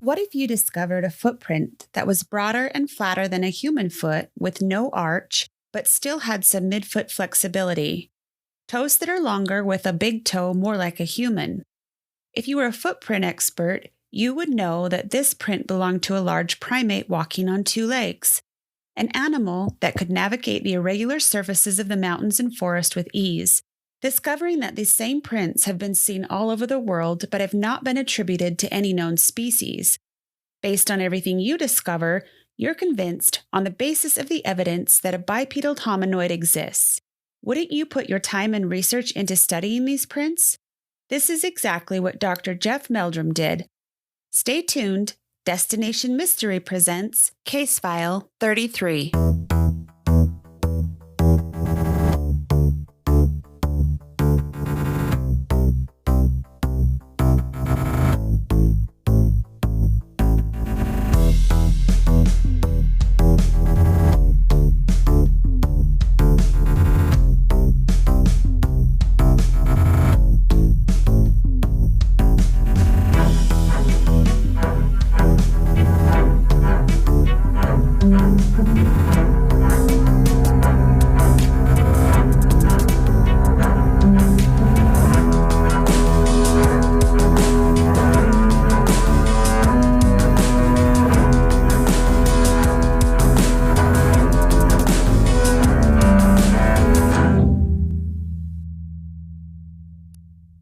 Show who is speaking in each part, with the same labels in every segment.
Speaker 1: What if you discovered a footprint that was broader and flatter than a human foot with no arch, but still had some midfoot flexibility? Toes that are longer with a big toe more like a human. If you were a footprint expert, you would know that this print belonged to a large primate walking on two legs, an animal that could navigate the irregular surfaces of the mountains and forest with ease. Discovering that these same prints have been seen all over the world but have not been attributed to any known species. Based on everything you discover, you're convinced, on the basis of the evidence, that a bipedal hominoid exists. Wouldn't you put your time and research into studying these prints? This is exactly what Dr. Jeff Meldrum did. Stay tuned. Destination Mystery presents Case File 33.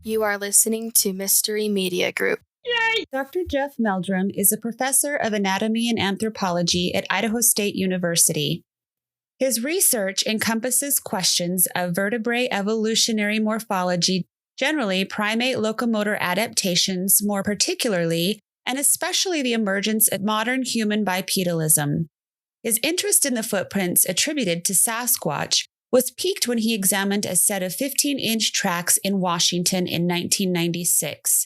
Speaker 2: You are listening to Mystery Media Group.
Speaker 1: Yay! Dr. Jeff Meldrum is a professor of anatomy and anthropology at Idaho State University. His research encompasses questions of vertebrate evolutionary morphology, generally primate locomotor adaptations, more particularly, and especially the emergence of modern human bipedalism. His interest in the footprints attributed to Sasquatch was piqued when he examined a set of 15-inch tracks in Washington in 1996.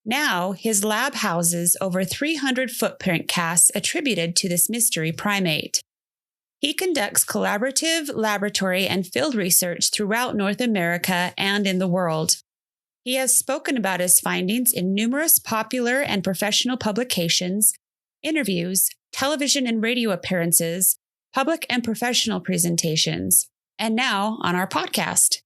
Speaker 1: Now, his lab houses over 300 footprint casts attributed to this mystery primate. He conducts collaborative laboratory and field research throughout North America and in the world. He has spoken about his findings in numerous popular and professional publications, interviews, television and radio appearances, public and professional presentations, and now on our podcast.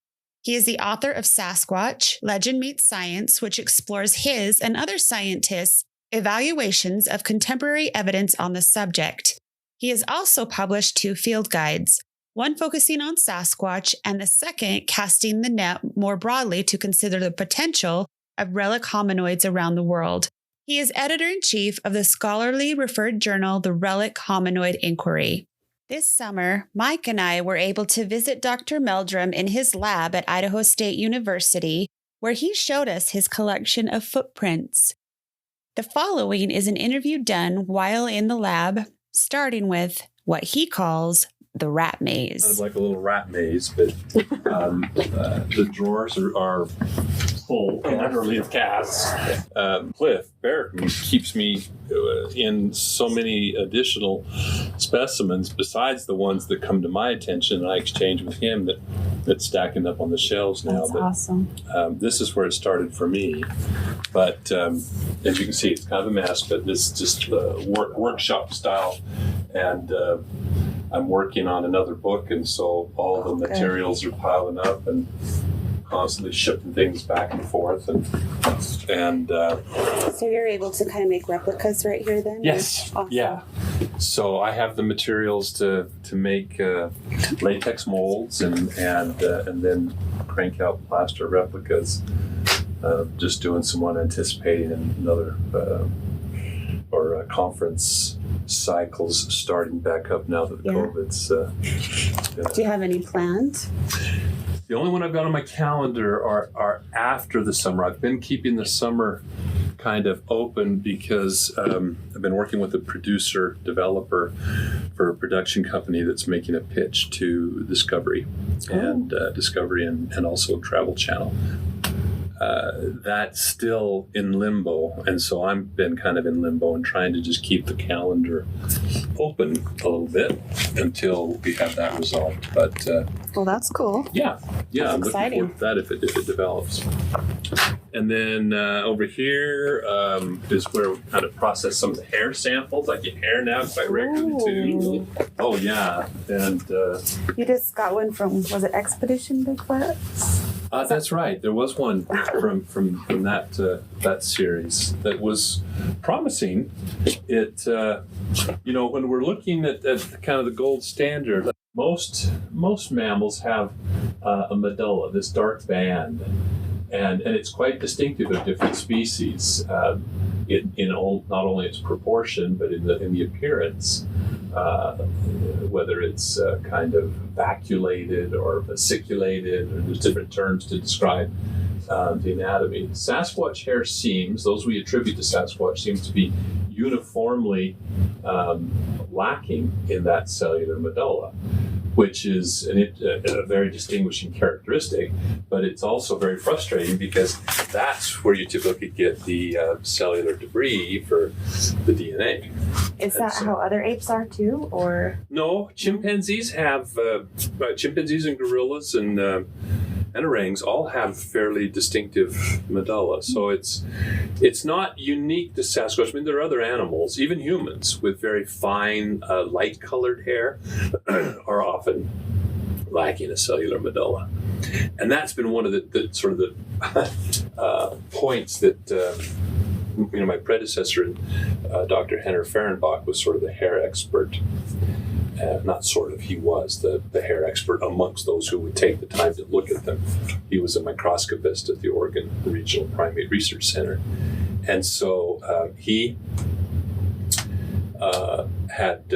Speaker 1: He is the author of Sasquatch, Legend Meets Science, which explores his and other scientists' evaluations of contemporary evidence on the subject. He has also published 2 field guides, one focusing on Sasquatch and the second casting the net more broadly to consider the potential of relic hominoids around the world. He is editor-in-chief of the scholarly referred journal, The Relic Hominoid Inquiry. This summer, Mike and I were able to visit Dr. Meldrum in his lab at Idaho State University, where he showed us his collection of footprints. The following is an interview done while in the lab, starting with what he calls the rat maze.
Speaker 3: Kind of like a little rat maze, but the drawers are full literally of casts. Cliff Barrington keeps me in so many additional specimens besides the ones that come to my attention and I exchange with him that's stacking up on the shelves now.
Speaker 1: That's awesome.
Speaker 3: This is where it started for me. But as you can see, it's kind of a mess, but this is just workshop style. And I'm working on another book, and so all the materials are piling up and constantly shipping things back and forth. And
Speaker 1: So you're able to kind of make replicas right here then?
Speaker 3: Yes.
Speaker 1: Awesome.
Speaker 3: Yeah. So I have the materials to make latex molds and then crank out plaster replicas. Just doing some one, anticipating another conference cycles starting back up now that COVID's.
Speaker 1: Do you have any plans?
Speaker 3: The only one I've got on my calendar are after the summer. I've been keeping the summer kind of open because I've been working with a producer developer for a production company that's making a pitch to Discovery and also Travel Channel. that's still in limbo. And so I've been kind of in limbo and trying to just keep the calendar open a little bit until we have that resolved. But
Speaker 1: Well, that's cool.
Speaker 3: yeah, I'm
Speaker 1: exciting.
Speaker 3: looking forward to that if it develops. And then over here is where we kind of process some of the hair samples. I get hair now quite regularly too. Oh yeah, and
Speaker 1: You just got one from, was it Expedition Bigfoot?
Speaker 3: that's right. There was one from that series that was promising. It when we're looking at kind of the gold standard, most mammals have a medulla, this dark band. And it's quite distinctive of different species not only its proportion, but in the appearance, whether it's kind of vacuolated or fasciculated, or there's different terms to describe the anatomy. Sasquatch hair seams, those we attribute to Sasquatch, seem to be uniformly lacking in that cellular medulla, which is a very distinguishing characteristic, but it's also very frustrating because that's where you typically get the cellular debris for the DNA.
Speaker 1: Is that how other apes are too, or?
Speaker 3: No, chimpanzees have, chimpanzees and gorillas and orangs all have fairly distinctive medulla. So it's not unique to Sasquatch. I mean, there are other animals, even humans, with very fine, light-colored hair are often lacking a cellular medulla. And that's been one of the sort of the points that my predecessor, Dr. Henner Fehrenbach, was sort of the hair expert. Not sort of, he was the hair expert amongst those who would take the time to look at them. He was a microscopist at the Oregon Regional Primate Research Center. And so he had,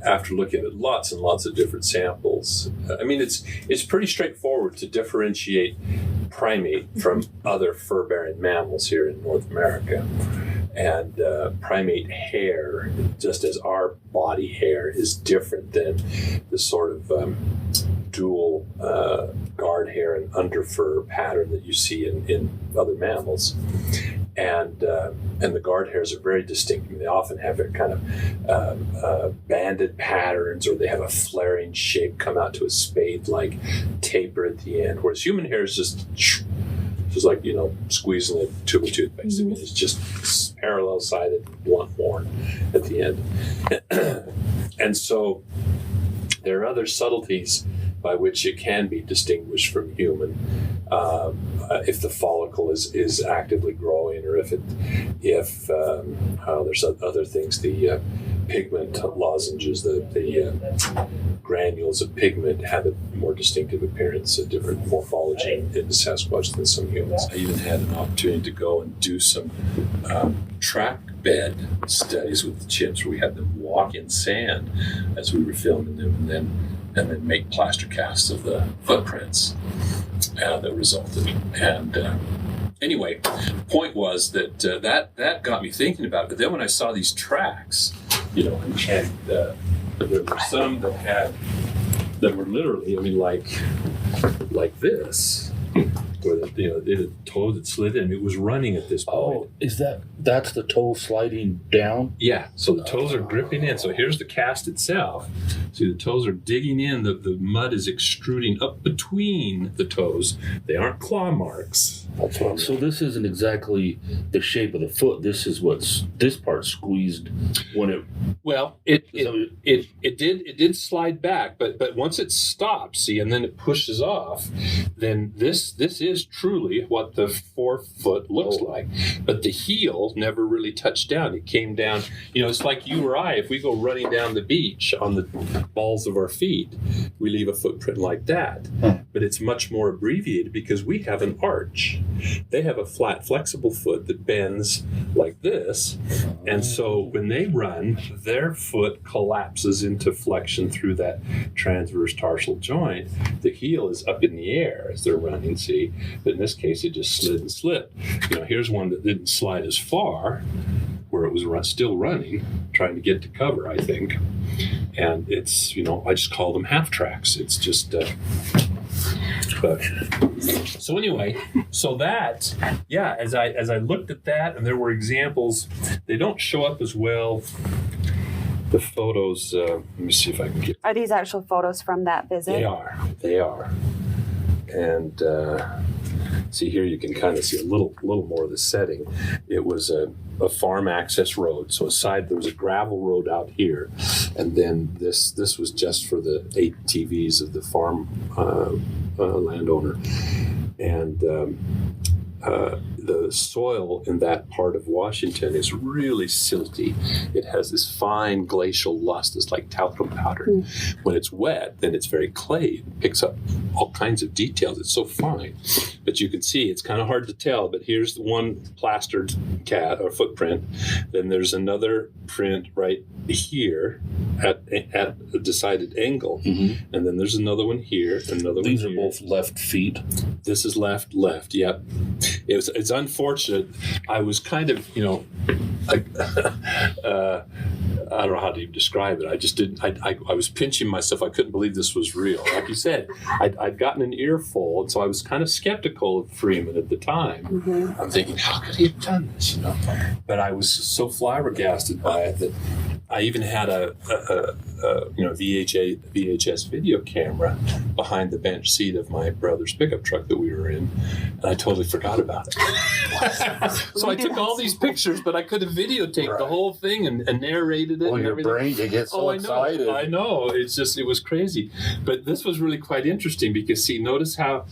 Speaker 3: after looking at lots and lots of different samples, it's pretty straightforward to differentiate primate from other fur-bearing mammals here in North America. And primate hair, just as our body hair, is different than the sort of dual guard hair and underfur pattern that you see in other mammals. And the guard hairs are very distinct. I mean, they often have a kind of banded patterns, or they have a flaring shape come out to a spade-like taper at the end, whereas human hair is just like, squeezing a tube of toothpaste. I mean, it's just parallel-sided, blunt horn at the end. And so there are other subtleties by which it can be distinguished from human. If the follicle is actively growing, or if there's other things, the pigment lozenges, the granules of pigment have a more distinctive appearance, a different morphology in the Sasquatch than some humans. I even had an opportunity to go and do some track bed studies with the chimps, where we had them walk in sand as we were filming them, and then make plaster casts of the footprints that resulted. And anyway, point was that that got me thinking about it. But then when I saw these tracks, and there were some that were literally, like this, where the toe that slid in, it was running at this point.
Speaker 4: Oh, that's the toe sliding down?
Speaker 3: Yeah, so the toes are gripping in. So here's the cast itself. See, the toes are digging in. The mud is extruding up between the toes. They aren't claw marks.
Speaker 4: So this isn't exactly the shape of the foot. This is this part squeezed when it.
Speaker 3: Well, it did slide back, but once it stops, see, and then it pushes off, then this is truly what the forefoot looks like. But the heel never really touched down. It came down. It's like you or I. If we go running down the beach on the balls of our feet, we leave a footprint like that. But it's much more abbreviated because we have an arch. They have a flat, flexible foot that bends like this. And so when they run, their foot collapses into flexion through that transverse tarsal joint. The heel is up in the air as they're running, see? But in this case, it just slid and slipped. Here's one that didn't slide as far, where it was still running, trying to get to cover, I think. And it's, I just call them half tracks. It's just But so anyway, so that, yeah, as I looked at that, and there were examples, they don't show up as well. The photos, let me see if I can get.
Speaker 1: Are these actual photos from that visit?
Speaker 3: They are. And see here, you can kind of see a little more of the setting. It was a farm access road. So there was a gravel road out here, and then this was just for the ATVs of the farm landowner. And the soil in that part of Washington is really silty. It has this fine glacial lust. It's like talcum powder. When it's wet, then it's very clay. It picks up all kinds of details. It's so fine. But you can see, it's kind of hard to tell, but here's the one plastered cat or footprint. Then there's another print right here at a decided angle. Mm-hmm. And then there's another one here, another
Speaker 4: These
Speaker 3: one
Speaker 4: are
Speaker 3: here.
Speaker 4: both left feet.
Speaker 3: This is left, yep. It's unfortunate. I was kind of, I don't know how to even describe it. I just didn't, I was pinching myself. I couldn't believe this was real. Like you said, I'd gotten an earful, and so I was kind of skeptical of Freeman at the time. Mm-hmm. I'm thinking, how could he have done this, But I was so flabbergasted by it that I even had a VHS video camera behind the bench seat of my brother's pickup truck that we were in, and I totally forgot about it. So I took all these pictures, but I could have videotaped the whole thing and narrated it.
Speaker 4: Well,
Speaker 3: and
Speaker 4: your
Speaker 3: everything.
Speaker 4: brain, you get so excited.
Speaker 3: I know. It was crazy. But this was really quite interesting because, see, notice how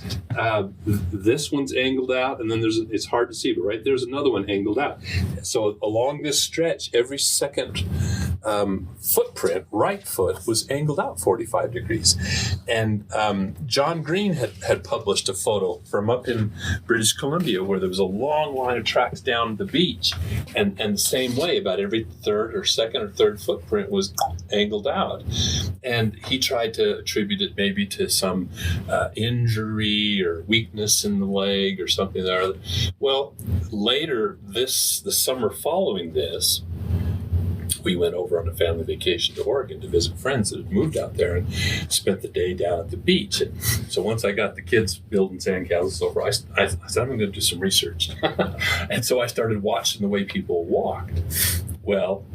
Speaker 3: this one's angled out, and then it's hard to see, but right there's another one angled out. So along this stretch, every second footprint, right foot, was angled out 45 degrees. And John Green had published a photo from up in British Columbia where there was a long line of tracks down the beach, and the same way, about every third or second or third footprint was angled out. And he tried to attribute it maybe to some injury or weakness in the leg or something there. Well, later the summer following this, we went over on a family vacation to Oregon to visit friends that had moved out there and spent the day down at the beach. And so once I got the kids building sandcastles over, I said, I'm going to do some research. And so I started watching the way people walked. Well,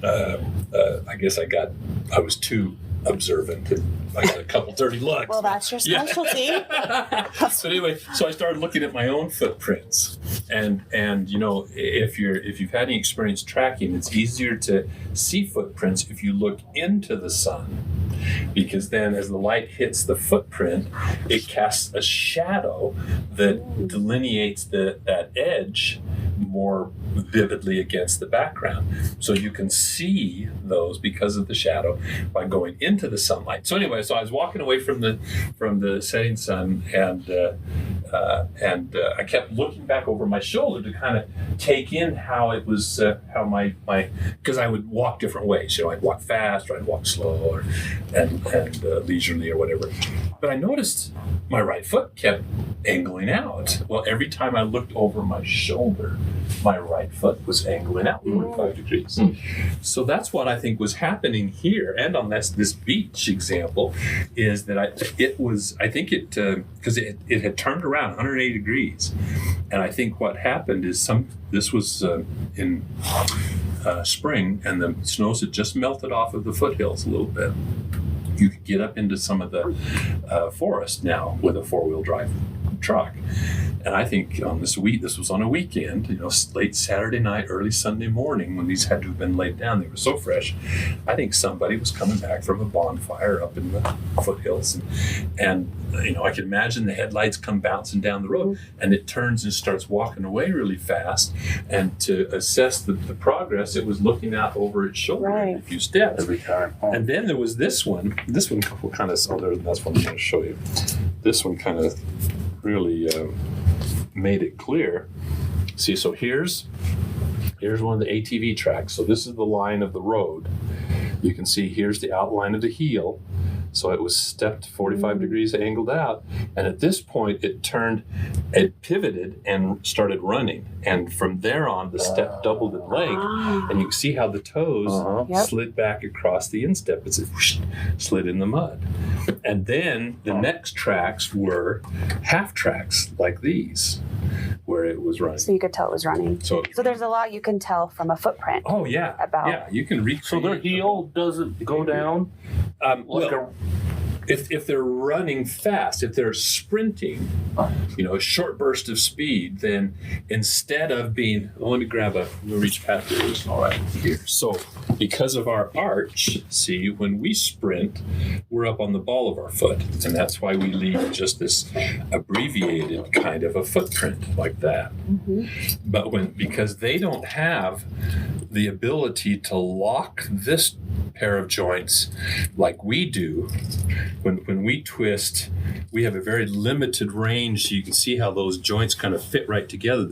Speaker 3: I guess I was too observant. I got a couple dirty looks.
Speaker 1: Well, that's your specialty.
Speaker 3: Yeah. So anyway, so I started looking at my own footprints, and if you've had any experience tracking, it's easier to see footprints if you look into the sun, because then as the light hits the footprint, it casts a shadow that delineates that edge more vividly against the background. So you can see those because of the shadow by going into the sunlight. So anyway, so I was walking away from the setting sun, and I kept looking back over my shoulder to kind of take in how it was, how my because I would walk different ways. I'd walk fast, or I'd walk slow, and leisurely, or whatever. But I noticed my right foot kept angling out. Well, every time I looked over my shoulder, my right foot was angling out 45 degrees. So that's what I think was happening here, and on this beach example, is that because it had turned around 180 degrees, and I think what happened is this was in spring, and the snows had just melted off of the foothills a little bit. You could get up into some of the forest now with a four-wheel drive truck. And I think this was on a weekend, late Saturday night, early Sunday morning, when these had to have been laid down. They were so fresh. I think somebody was coming back from a bonfire up in the foothills. And I can imagine the headlights come bouncing down the road, and it turns and starts walking away really fast. And to assess the progress, it was looking out over its shoulder a few steps.
Speaker 4: Every time.
Speaker 3: And then there was this one. This one kind of, that's what I'm going to show you. This one kind of really made it clear. See, so here's one of the ATV tracks. So this is the line of the road. You can see here's the outline of the heel. So it was stepped 45 degrees angled out. And at this point, it pivoted and started running. And from there on, the step doubled in length. And you can see how the toes slid back across the instep. It's slid in the mud. And then the next tracks were half tracks like these, where it was running.
Speaker 5: So you could tell it was running. So there's a lot you can tell from a footprint.
Speaker 3: Oh, yeah. Yeah, you can recreate.
Speaker 4: So their heel doesn't go down?
Speaker 3: If they're running fast, if they're sprinting, a short burst of speed, then instead of being, let me reach past this. All right, here. So because of our arch, see, when we sprint, we're up on the ball of our foot. And that's why we leave just this abbreviated kind of a footprint like that. But because they don't have the ability to lock this pair of joints like we do, when we twist, we have a very limited range, so you can see how those joints kind of fit right together.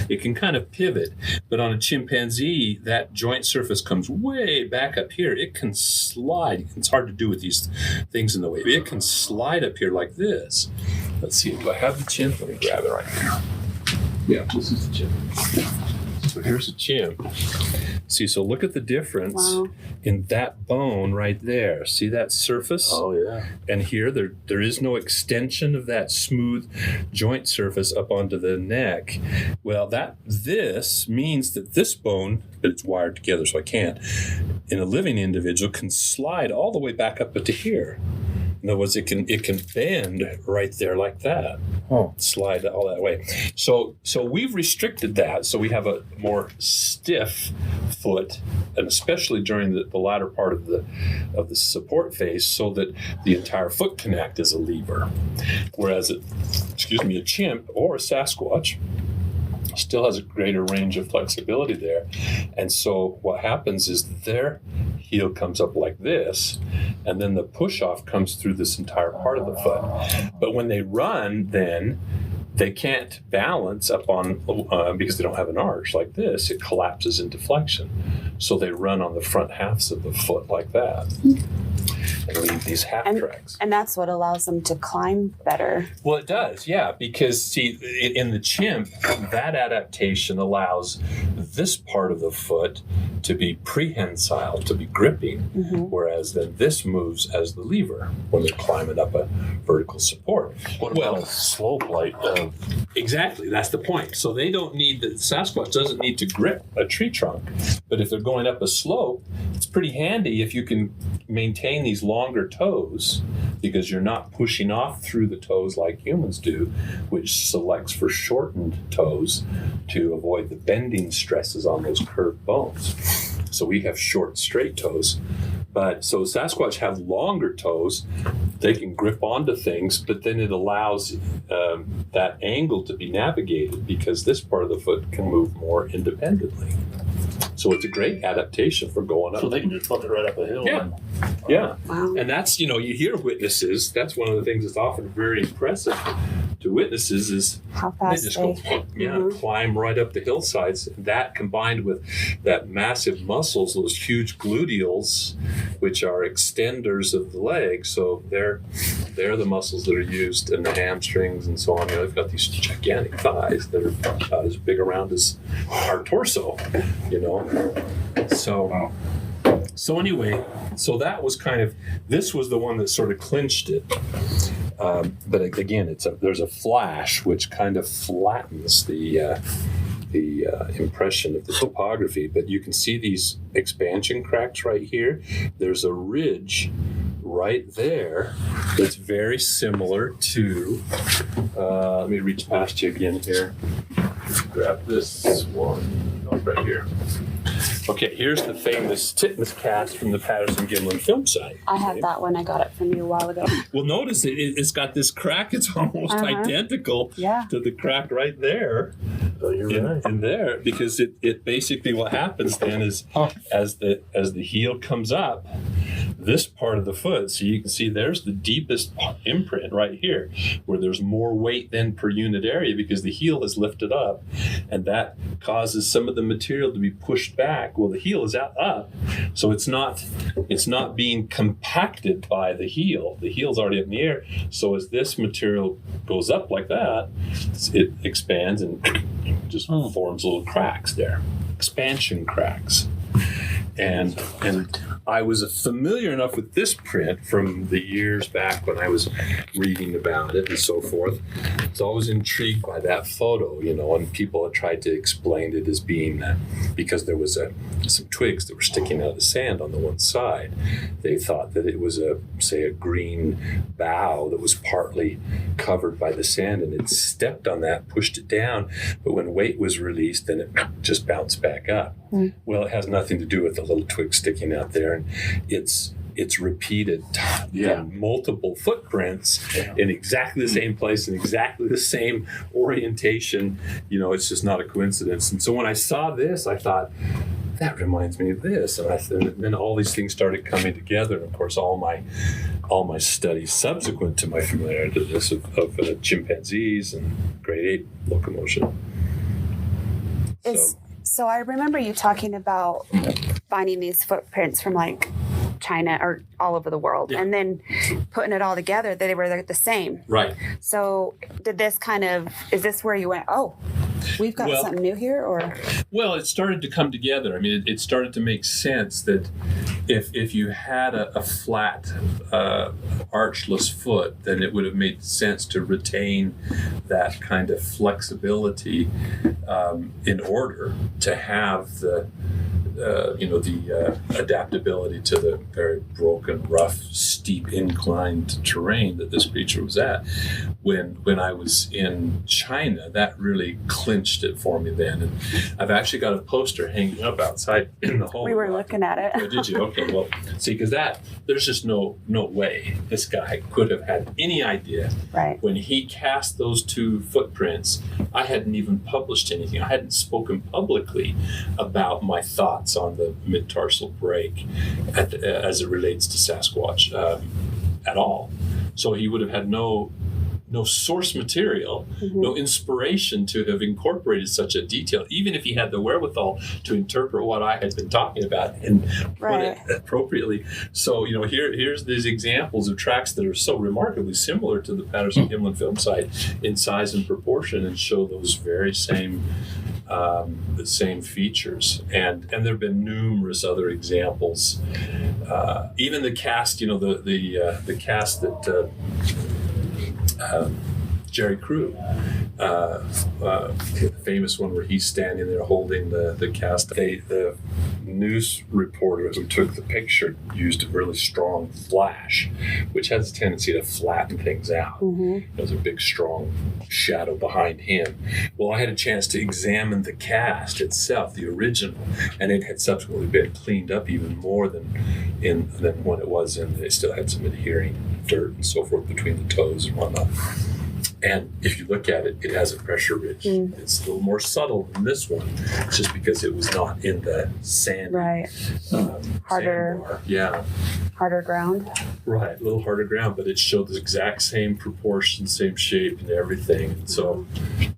Speaker 3: It can kind of pivot, but on a chimpanzee, that joint surface comes way back up here. It can slide. It's hard to do with these things in the way. It can slide up here like this. Let's see, do I have the chimp? Let me grab it right here. Yeah, this is the chimp. So here's a chimp. See, so look at the difference in that bone right there. See that surface?
Speaker 4: Oh, yeah.
Speaker 3: And here, there is no extension of that smooth joint surface up onto the neck. Well, this means that this bone, but it's wired together, so I can't, in a living individual, can slide all the way back up to here. In other words, it can bend right there like that. Slide all that way. So we've restricted that. So we have a more stiff foot, and especially during the latter part of the support phase, so that the entire foot can act as a lever. Whereas a chimp or a Sasquatch still has a greater range of flexibility there. And so what happens is their heel comes up like this, and then the push-off comes through this entire part of the foot. But when they run, then they can't balance up on, because they don't have an arch like this, it collapses into flexion. So they run on the front halves of the foot like that. And leave these half tracks.
Speaker 5: And that's what allows them to climb better.
Speaker 3: Well, it does, yeah, because see, in the chimp, that adaptation allows this part of the foot to be prehensile, to be gripping, whereas then this moves as the lever when they're climbing up a vertical support.
Speaker 4: What about a slope like?
Speaker 3: Exactly, that's the point. So the Sasquatch doesn't need to grip a tree trunk, but if they're going up a slope, it's pretty handy if you can maintain these longer toes, because you're not pushing off through the toes like humans do, which selects for shortened toes to avoid the bending stresses on those curved bones. So we have short, straight toes. But so Sasquatch have longer toes. They can grip onto things, but then it allows that angle to be navigated, because this part of the foot can move more independently. So it's a great adaptation for going up.
Speaker 4: So they can just put it right up a hill.
Speaker 3: Yeah.
Speaker 5: Wow.
Speaker 3: And that's, you hear witnesses. That's one of the things that's often very impressive to witnesses is
Speaker 5: how fast
Speaker 3: they just climb right up the hillsides. That combined with that massive muscles, those huge gluteals, which are extenders of the leg. So they're the muscles that are used in the hamstrings and so on. They've got these gigantic thighs that are about as big around as our torso, So anyway, so that was this was the one that sort of clinched it. But again, there's a flash which kind of flattens the impression of the topography. But you can see these expansion cracks right here. There's a ridge right there that's very similar to, let me reach past you again here. Grab this one right here. Okay, here's the famous titmus cast from the Patterson-Gimlin film site.
Speaker 5: I have that one. I got it from you a while ago.
Speaker 3: Well, notice it's got this crack. It's almost identical to the crack right there.
Speaker 4: Oh, you're right.
Speaker 3: In there, because it basically what happens then is as the heel comes up, this part of the foot. So you can see there's the deepest imprint right here, where there's more weight than per unit area because the heel is lifted up, and that causes some of the material to be pushed back. Well, the heel is up, so it's not being compacted by the heel. The heel's already up in the air. So as this material goes up like that, it expands and just forms little cracks there, expansion cracks. And I was familiar enough with this print from the years back when I was reading about it and so forth. So I was intrigued by that photo, and people had tried to explain it as being because there was some twigs that were sticking out of the sand on the one side. They thought that it was a green bough that was partly covered by the sand, and it stepped on that, pushed it down, but when weight was released, then it just bounced back up. Well, it has nothing to do with the little twig sticking out there, and it's repeated in multiple footprints in exactly the same place in exactly the same orientation. It's just not a coincidence. And so when I saw this, I thought, that reminds me of this, and then all these things started coming together. And of course, all my studies subsequent to my familiarity with this of chimpanzees and great ape locomotion.
Speaker 5: So I remember you talking about finding these footprints from like China or all over the world, and then putting it all together, they were the same.
Speaker 3: Right.
Speaker 5: So is this where you went, oh, we've got something new here? Or?
Speaker 3: Well, it started to come together. I mean, it started to make sense that if you had a flat, archless foot, then it would have made sense to retain that kind of flexibility in order to have the adaptability to the very broken, rough, steep, inclined terrain that this creature was at. When I was in China, that really clinched it for me then. And I've actually got a poster hanging up outside in the hall.
Speaker 5: We were looking at it.
Speaker 3: Oh, did you? Okay, well, see, because there's just no way this guy could have had any idea.
Speaker 5: Right.
Speaker 3: When he cast those two footprints, I hadn't even published anything. I hadn't spoken publicly about my thoughts on the mid-tarsal break as it relates to Sasquatch at all. So he would have had no source material, no inspiration to have incorporated such a detail, even if he had the wherewithal to interpret what I had been talking about and put it appropriately. So, here's these examples of tracks that are so remarkably similar to the Patterson-Gimlin film site in size and proportion, and show those very same the same features. And there have been numerous other examples. Even the cast, the cast that Jerry Crew, the famous one where he's standing there holding the cast. The news reporter who took the picture used a really strong flash, which has a tendency to flatten things out. There's a big, strong shadow behind him. Well, I had a chance to examine the cast itself, the original, and it had subsequently been cleaned up even more than when it was in. They still had some adhering dirt and so forth between the toes and whatnot. And if you look at it, it has a pressure ridge. It's a little more subtle than this one, just because it was not in the sand.
Speaker 5: Right. Harder.
Speaker 3: Sandbar. Yeah.
Speaker 5: Harder ground.
Speaker 3: Right, a little harder ground, but it showed the exact same proportion, same shape, and everything. And so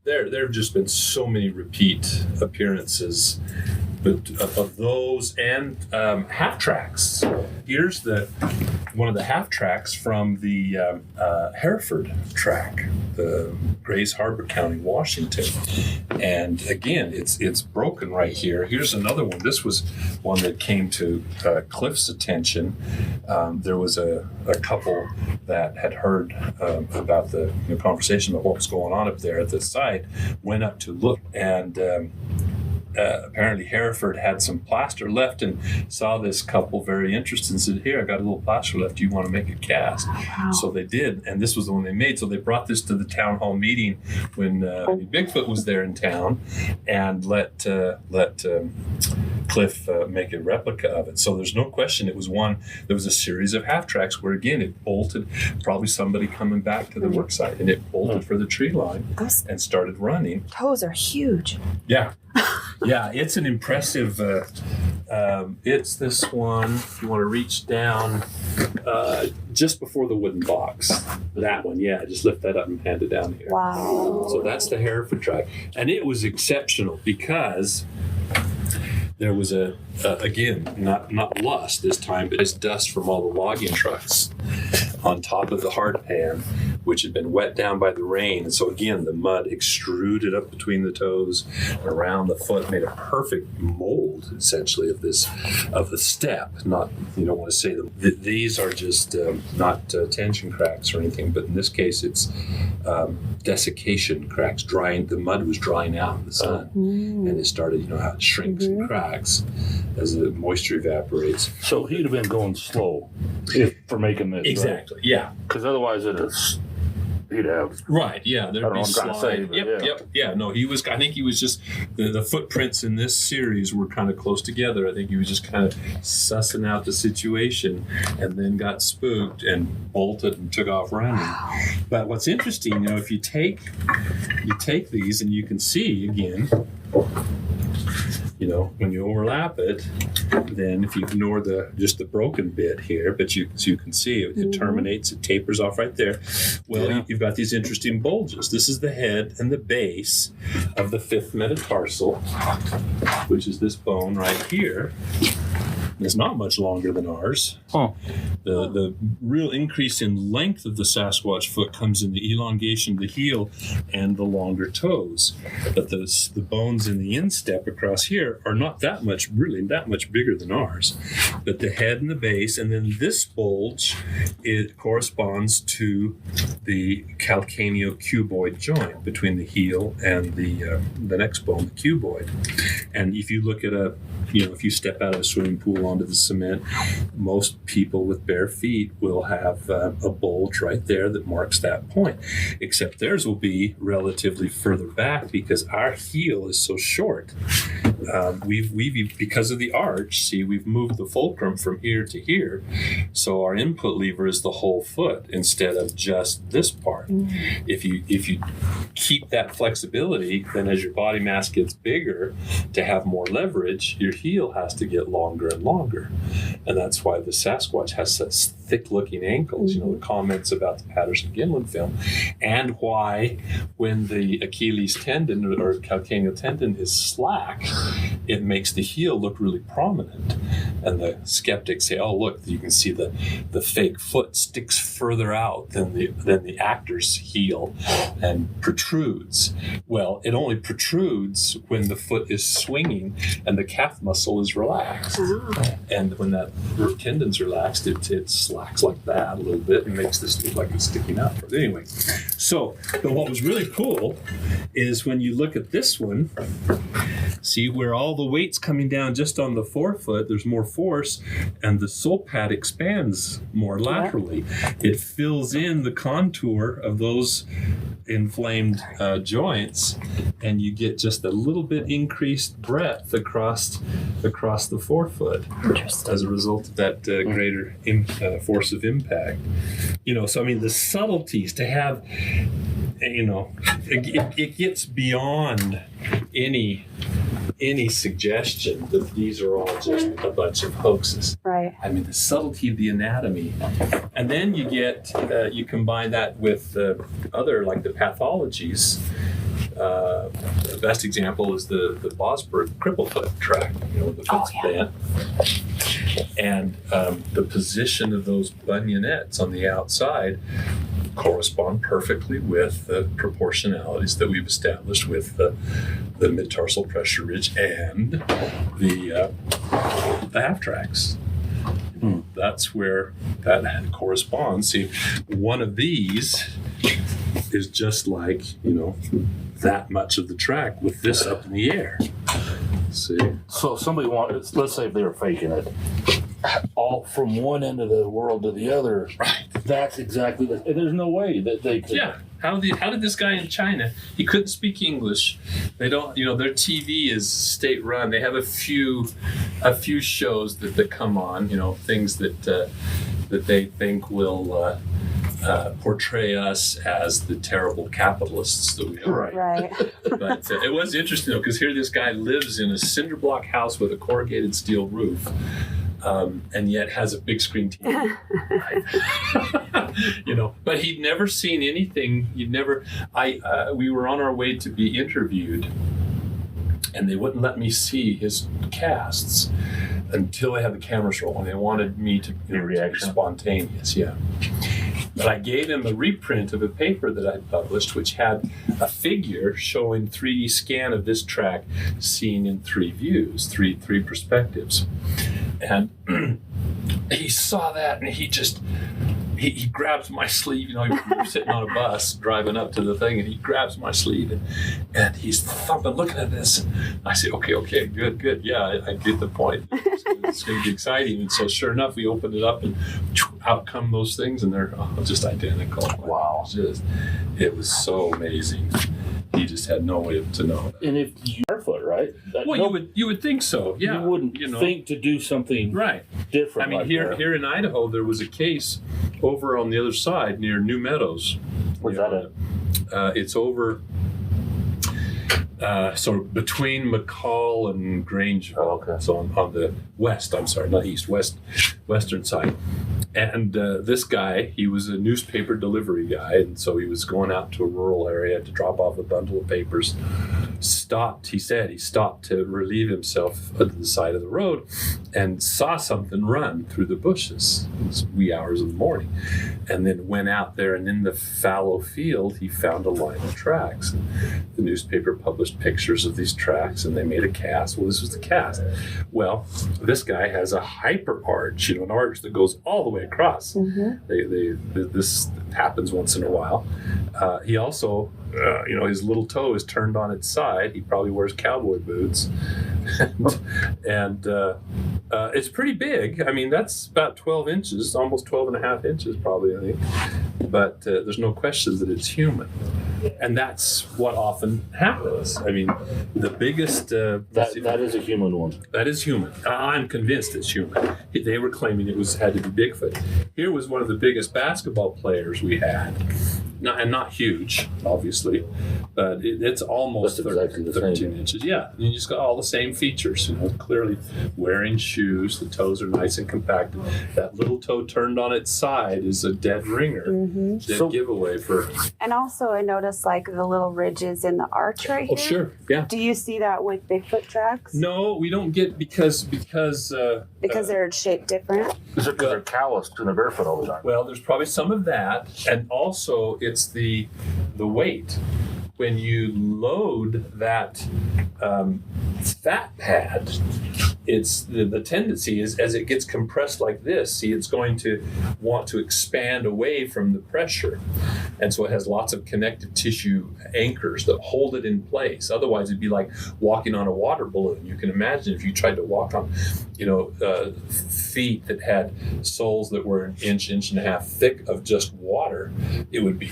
Speaker 3: there have just been so many repeat appearances. But of those and half tracks. Here's one of the half tracks from the Hereford track, the Grays Harbor County, Washington. And again, it's broken right here. Here's another one. This was one that came to Cliff's attention. There was a couple that had heard about the conversation about what was going on up there at the site, went up to look, and apparently Hereford had some plaster left and saw this couple very interested and said, "Here, I got a little plaster left. Do you want to make a cast?"
Speaker 5: Wow.
Speaker 3: So they did, and this was the one they made. So they brought this to the town hall meeting when Bigfoot was there in town, and let Cliff make a replica of it. So there's no question it was one. There was a series of half tracks where, again, it bolted, probably somebody coming back to the work site, and it bolted for the tree line and started running.
Speaker 5: Toes are huge.
Speaker 3: Yeah. Yeah, it's an impressive. It's this one. If you want to reach down, just before the wooden box. That one, yeah. Just lift that up and hand it down here.
Speaker 5: Wow.
Speaker 3: So that's the Hereford track, and it was exceptional because there was again, not lust this time, but it's dust from all the logging trucks on top of the hard pan, which had been wet down by the rain. And so again, the mud extruded up between the toes, around the foot, made a perfect mold essentially of the step. Not, you don't want to say them. These are just not tension cracks or anything, but in this case, it's desiccation cracks. The mud was drying out in the sun, and it started, how it shrinks and cracks as the moisture evaporates.
Speaker 4: So he'd have been going slow for making this.
Speaker 3: Exactly. Right? Yeah.
Speaker 4: Because otherwise he'd have.
Speaker 3: Right. Yeah. There'd be slide.
Speaker 4: Yep.
Speaker 3: Yeah. No, I think he was just the footprints in this series were kind of close together. I think he was just kind of sussing out the situation, and then got spooked and bolted and took off running. But what's interesting, if you take these and you can see again. When you overlap it, then if you ignore just the broken bit here, but you can see it terminates, it tapers off right there. Well, you've got these interesting bulges. This is the head and the base of the fifth metatarsal, which is this bone right here. It's not much longer than ours.
Speaker 4: Huh.
Speaker 3: The real increase in length of the Sasquatch foot comes in the elongation of the heel and the longer toes. But the bones in the instep across here are not that much bigger than ours. But the head and the base, and then this bulge, it corresponds to the calcaneocuboid joint between the heel and the next bone, the cuboid. And if you look at if you step out of a swimming pool onto the cement, most people with bare feet will have a bulge right there that marks that point, except theirs will be relatively further back because our heel is so short. We've because of the arch, we've moved the fulcrum from here to here, so our input lever is the whole foot instead of just this part. If you keep that flexibility, then as your body mass gets bigger, to have more leverage, your heel has to get longer and longer. And that's why the Sasquatch has such thick-looking ankles, the comments about the Patterson-Gimlin film, and why when the Achilles tendon or calcaneal tendon is slack, it makes the heel look really prominent. And the skeptics say, oh, look, you can see the fake foot sticks further out than the actor's heel and protrudes. Well, it only protrudes when the foot is swinging and the calf muscle is relaxed. And when that tendon's relaxed, it slacks like that a little bit and makes this look like it's sticking out. But anyway, but what was really cool is when you look at this one, see where all the weight's coming down just on the forefoot, there's more force, and the sole pad expands more laterally. It fills in the contour of those inflamed joints, and you get just a little bit increased breadth across the forefoot as a result of that greater force of impact. So the subtleties to have, it gets beyond any suggestion that these are all just a bunch of hoaxes.
Speaker 5: Right.
Speaker 3: The subtlety of the anatomy. And then you get, you combine that with other, like the pathologies. The best example is the Bosberg cripple foot track, the foot's bent. And the position of those bunionettes on the outside correspond perfectly with the proportionalities that we've established with the mid-tarsal pressure ridge and the half tracks. That's where that corresponds. See, one of these is just like, that much of the track with this up in the air. See?
Speaker 4: So somebody wanted, let's say if they were faking it, all from one end of the world to the other.
Speaker 3: Right.
Speaker 4: That's exactly there's no way that they could.
Speaker 3: Yeah. How did this guy in China? He couldn't speak English. They don't. Their TV is state run. They have a few shows that come on. Things that they think will portray us as the terrible capitalists that we are.
Speaker 5: Right.
Speaker 3: But it was interesting, though, because here this guy lives in a cinder block house with a corrugated steel roof. And yet has a big screen TV, But he'd never seen anything. We were on our way to be interviewed, and they wouldn't let me see his casts until they had the cameras rolling. They wanted me to be spontaneous, yeah. But I gave him a reprint of a paper that I'd published, which had a figure showing 3D scan of this track seen in 3 views, three perspectives. And he saw that, and he grabs my sleeve. We were sitting on a bus driving up to the thing, and he grabs my sleeve, and he's thumping, looking at this. I say, okay, good. Yeah, I get the point. It's going to be exciting. And so sure enough, we opened it up, and out come those things, and they're just identical.
Speaker 4: Wow.
Speaker 3: It was so amazing. He just had no way to know.
Speaker 4: And if you barefoot, right?
Speaker 3: You would think so. Yeah.
Speaker 4: You wouldn't think to do something different.
Speaker 3: I mean, here in Idaho, there was a case over on the other side near New Meadows.
Speaker 4: Where's that at?
Speaker 3: It's over. So between McCall and Grangeville.
Speaker 4: Oh, okay.
Speaker 3: So on the west. I'm sorry, not east. Western side. And this guy, he was a newspaper delivery guy, and so he was going out to a rural area to drop off a bundle of papers. He said he stopped to relieve himself at the side of the road and saw something run through the bushes. It was wee hours of the morning. And then went out there, and in the fallow field, he found a line of tracks. And the newspaper published pictures of these tracks, and they made a cast. Well, this was the cast. Well, this guy has a hyper arch, an arch that goes all the way across. Mm-hmm. This happens once in a while. He also, his little toe is turned on its side. He probably wears cowboy boots. and it's pretty big. I mean, that's about 12 inches, almost 12 and a half inches probably, I think. But there's no question that it's human. And that's what often happens. I mean, the biggest...
Speaker 4: that is a human one.
Speaker 3: That is human. I'm convinced it's human. They were claiming it had to be Bigfoot. Here was one of the biggest basketball players we had. Not huge, obviously, but it's almost
Speaker 4: exactly
Speaker 3: 13 inches. Yeah, you just got all the same features. Clearly wearing shoes. The toes are nice and compact. That little toe turned on its side is a dead ringer, dead giveaway for.
Speaker 5: And also, I noticed like the little ridges in the arch right here.
Speaker 3: Oh, sure, yeah.
Speaker 5: Do you see that with Bigfoot tracks?
Speaker 3: No, we don't get because
Speaker 5: they're shaped different.
Speaker 4: Is it because they're calloused and they're barefoot all the time?
Speaker 3: Well, there's probably some of that, and also it's the weight. When you load that fat pad, it's the tendency is as it gets compressed like this, it's going to want to expand away from the pressure. And so it has lots of connective tissue anchors that hold it in place. Otherwise, it'd be like walking on a water balloon. You can imagine if you tried to walk on, feet that had soles that were an inch and a half thick of just water, it would be,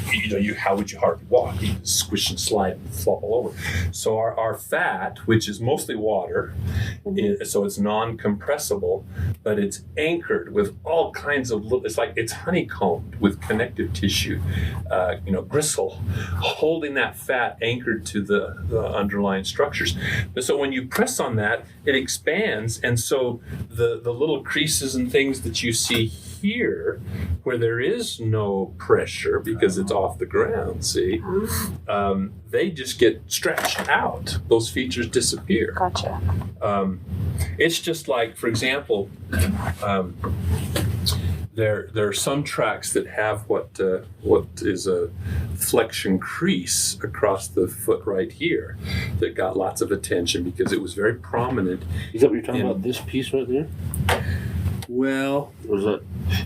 Speaker 3: how would you hardly walk? You'd squish and slide and flop all over. So our fat, which is mostly water, so it's non-compressible, but it's anchored with all kinds of it's honeycombed with connective tissue, gristle, holding that fat anchored to the underlying structures. But so when you press on that, it expands, and so the little creases and things that you see here, where there is no pressure because it's off the ground, they just get stretched out. Those features disappear.
Speaker 5: Gotcha.
Speaker 3: It's just like, for example, there are some tracks that have what is a flexion crease across the foot right here that got lots of attention because it was very prominent.
Speaker 4: Is that what you're talking about? This piece right there?
Speaker 3: Well,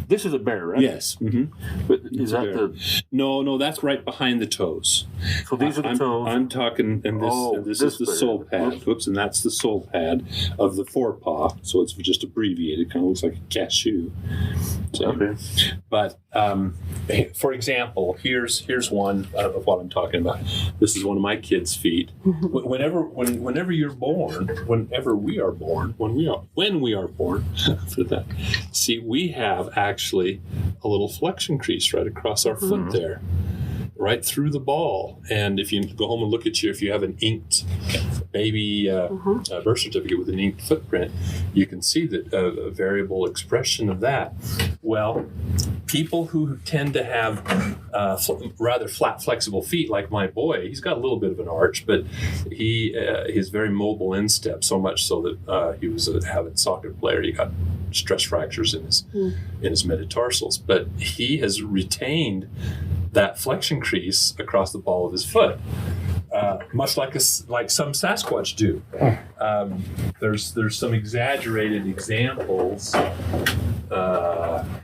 Speaker 4: this is a bear, right?
Speaker 3: Yes. Mm-hmm.
Speaker 4: But is that
Speaker 3: No, that's right behind the toes.
Speaker 4: So these are the toes.
Speaker 3: I'm talking, and this is the sole pad. Whoops, and that's the sole pad of the forepaw. So it's just abbreviated. Kind of looks like a cashew. So,
Speaker 4: okay.
Speaker 3: But for example, here's one of what I'm talking about. This is one of my kids' feet. Whenever you're born, whenever we are born, when we are born, for that. See, we have actually a little flexion crease right across our foot there, right through the ball. And if you go home and look if you have an inked baby birth certificate with an inked footprint, you can see that a variable expression of that. Well, people who tend to have rather flat, flexible feet, like my boy, he's got a little bit of an arch, but he's very mobile instep, so much so that he was an avid soccer player. He got stress fractures in his metatarsals, but he has retained that flexion crease across the ball of his foot, much like some Sasquatch do. There's some exaggerated examples.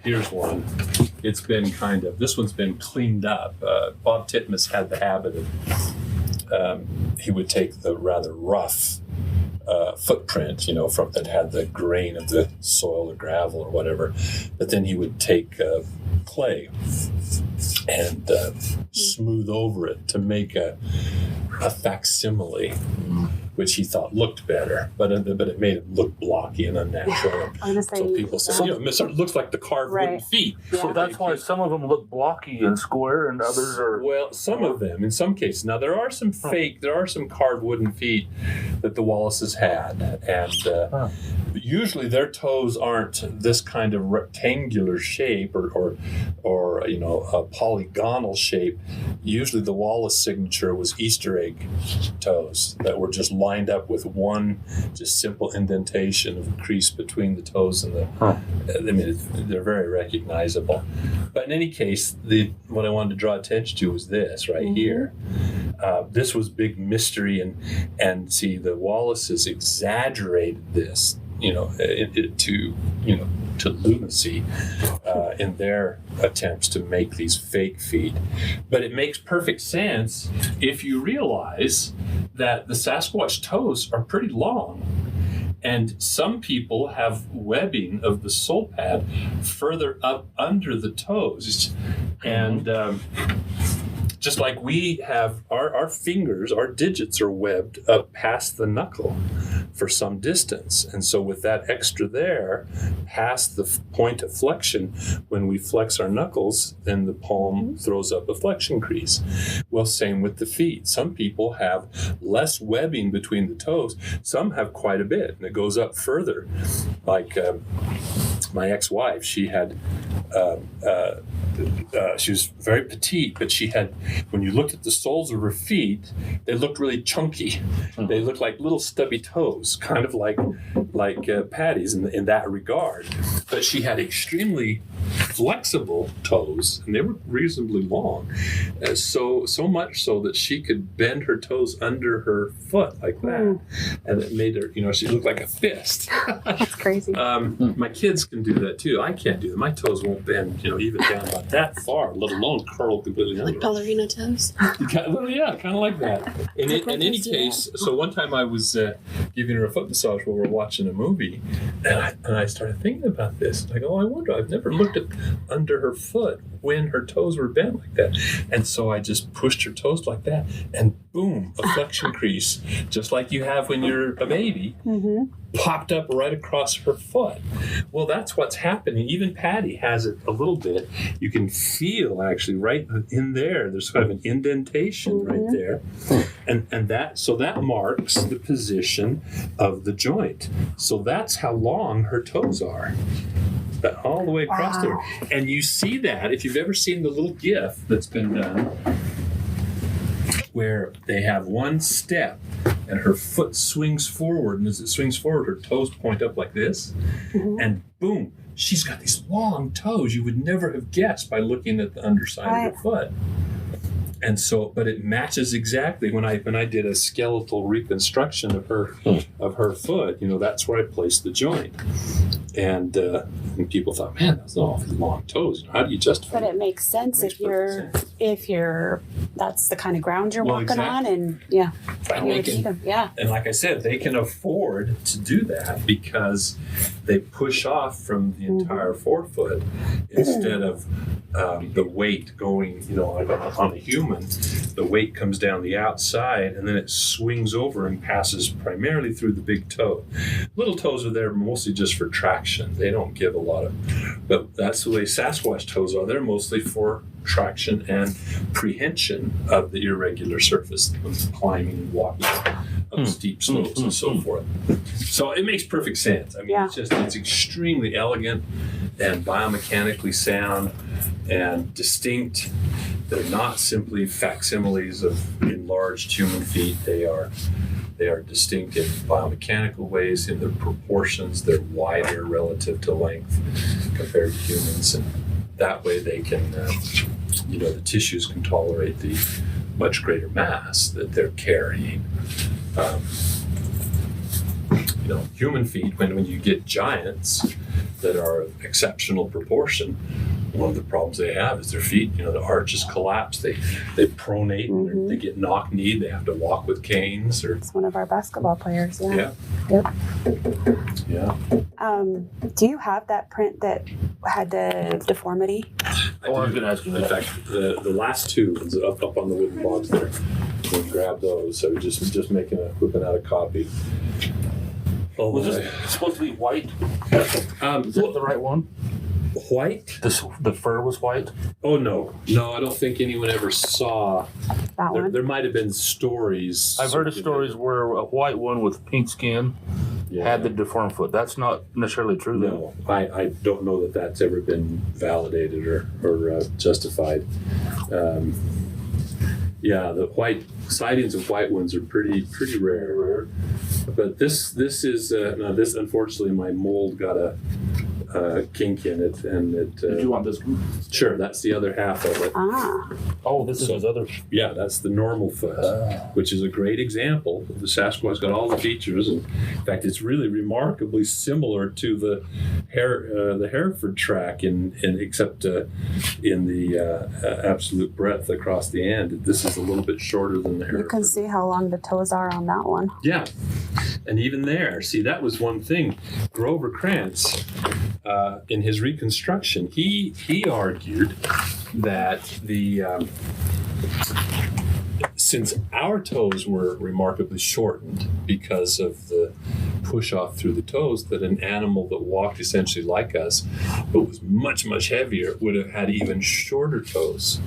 Speaker 3: Here's one. It's been this one's been cleaned up. Bob Titmus had the habit of, he would take the rather rough footprint, from that had the grain of the soil or gravel or whatever, but then he would take clay and smooth over it to make a facsimile, which he thought looked better, but it made it look blocky and unnatural. So people say, it looks like the carved wooden feet.
Speaker 4: Yeah. So that's why some of them look blocky and square, and others are.
Speaker 3: Well, some of them, in some cases. Now there are some carved wooden feet that the Wallaces had, and usually their toes aren't this kind of rectangular shape or a polygonal shape. Usually the Wallace signature was Easter egg toes that were just lined up with one just simple indentation of a crease between the toes and they're very recognizable. But in any case, what I wanted to draw attention to was this right here. This was big mystery, and see, the Wallaces exaggerated this, to lunacy in their attempts to make these fake feet. But it makes perfect sense if you realize that the Sasquatch toes are pretty long. And some people have webbing of the sole pad further up under the toes. And just like we have our fingers, our digits are webbed up past the knuckle for some distance. And so with that extra there, past the point of flexion, when we flex our knuckles, then the palm throws up a flexion crease. Well, same with the feet. Some people have less webbing between the toes. Some have quite a bit, and it goes up further. Like my ex-wife, she had she was very petite, but she had, when you looked at the soles of her feet, they looked really chunky. They looked like little stubby toes, kind of like Patty's in that regard. But she had extremely flexible toes, and they were reasonably long, so much so that she could bend her toes under her foot like that, and it made her, she looked like a fist.
Speaker 5: That's crazy.
Speaker 3: My kids can do that too. I can't do that. My toes won't bend, even down about that far, let alone curl completely under.
Speaker 2: Like ballerina toes?
Speaker 3: Well, yeah, kind of like that. In any case, so one time I was giving her a foot massage while we were watching a movie, and I started thinking about this. Like, I wonder, I've never looked at under her foot when her toes were bent like that. And so I just pushed her toes like that, and boom, a flexion crease, just like you have when you're a baby, popped up right across her foot. Well, that's what's happening. Even Patty has it a little bit. You can feel actually right in there, there's sort of an indentation right there. And that marks the position of the joint. So that's how long her toes are. All the way across there. And you see that, if you've ever seen the little GIF that's been done, where they have one step and her foot swings forward, and as it swings forward, her toes point up like this, and boom, she's got these long toes you would never have guessed by looking at the underside of her foot. And so, but it matches exactly when I did a skeletal reconstruction of her foot. That's where I placed the joint, and people thought, man, those are awfully long toes. How do you justify?
Speaker 5: But it makes sense if you're that's the kind of ground you're walking on, and you would need them. Yeah.
Speaker 3: And like I said, they can afford to do that because they push off from the entire forefoot instead of the weight going, like on a human. the weight comes down the outside, and then it swings over and passes primarily through the big toe. Little toes are there mostly just for traction. They don't give a lot of, but that's the way Sasquatch toes are. They're mostly for traction and prehension of the irregular surface, climbing and walking up steep slopes and so forth. So it makes perfect sense. I mean, it's extremely elegant and biomechanically sound and distinct. They're not simply facsimiles of enlarged human feet. They are distinct in biomechanical ways, in their proportions. They're wider relative to length compared to humans, and that way they can, the tissues can tolerate the much greater mass that they're carrying. Human feet, when you get giants that are of exceptional proportion, one of the problems they have is their feet, the arches collapse. They pronate, and they get knock-kneed. They have to walk with canes.
Speaker 5: It's one of our basketball players,
Speaker 3: Yeah.
Speaker 5: Yep.
Speaker 3: Yeah.
Speaker 5: Do you have that print that had the deformity?
Speaker 4: I was going to ask you
Speaker 3: In
Speaker 4: that.
Speaker 3: fact, the last two ones up on the wooden box there, we'll grab those. So just whipping out a copy.
Speaker 4: Oh, was this supposed to be white? Is that the right one?
Speaker 3: White?
Speaker 4: The fur was white?
Speaker 3: Oh, no, I don't think anyone ever saw.
Speaker 5: That one?
Speaker 3: There might have been stories.
Speaker 4: I've heard of stories where a white one with pink skin had the deformed foot. That's not necessarily true,
Speaker 3: No, I don't know that that's ever been validated or justified. The white sightings of white ones are pretty rare. But this is this, unfortunately, my mold got a kink in it, and it.
Speaker 4: Did you want this one?
Speaker 3: Sure, that's the other half of it.
Speaker 4: Oh, this is his other.
Speaker 3: Yeah, that's the normal foot, which is a great example. The Sasquatch got all the features, and in fact, it's really remarkably similar to the Hereford track, except in the absolute breadth across the end. This is a little bit shorter than the Hereford.
Speaker 5: You can see how long the toes are on that one.
Speaker 3: Yeah, and even there, see, that was one thing. Grover Krantz, in his reconstruction, he argued that since our toes were remarkably shortened because of the push off through the toes, that an animal that walked essentially like us but was much, much heavier would have had even shorter toes,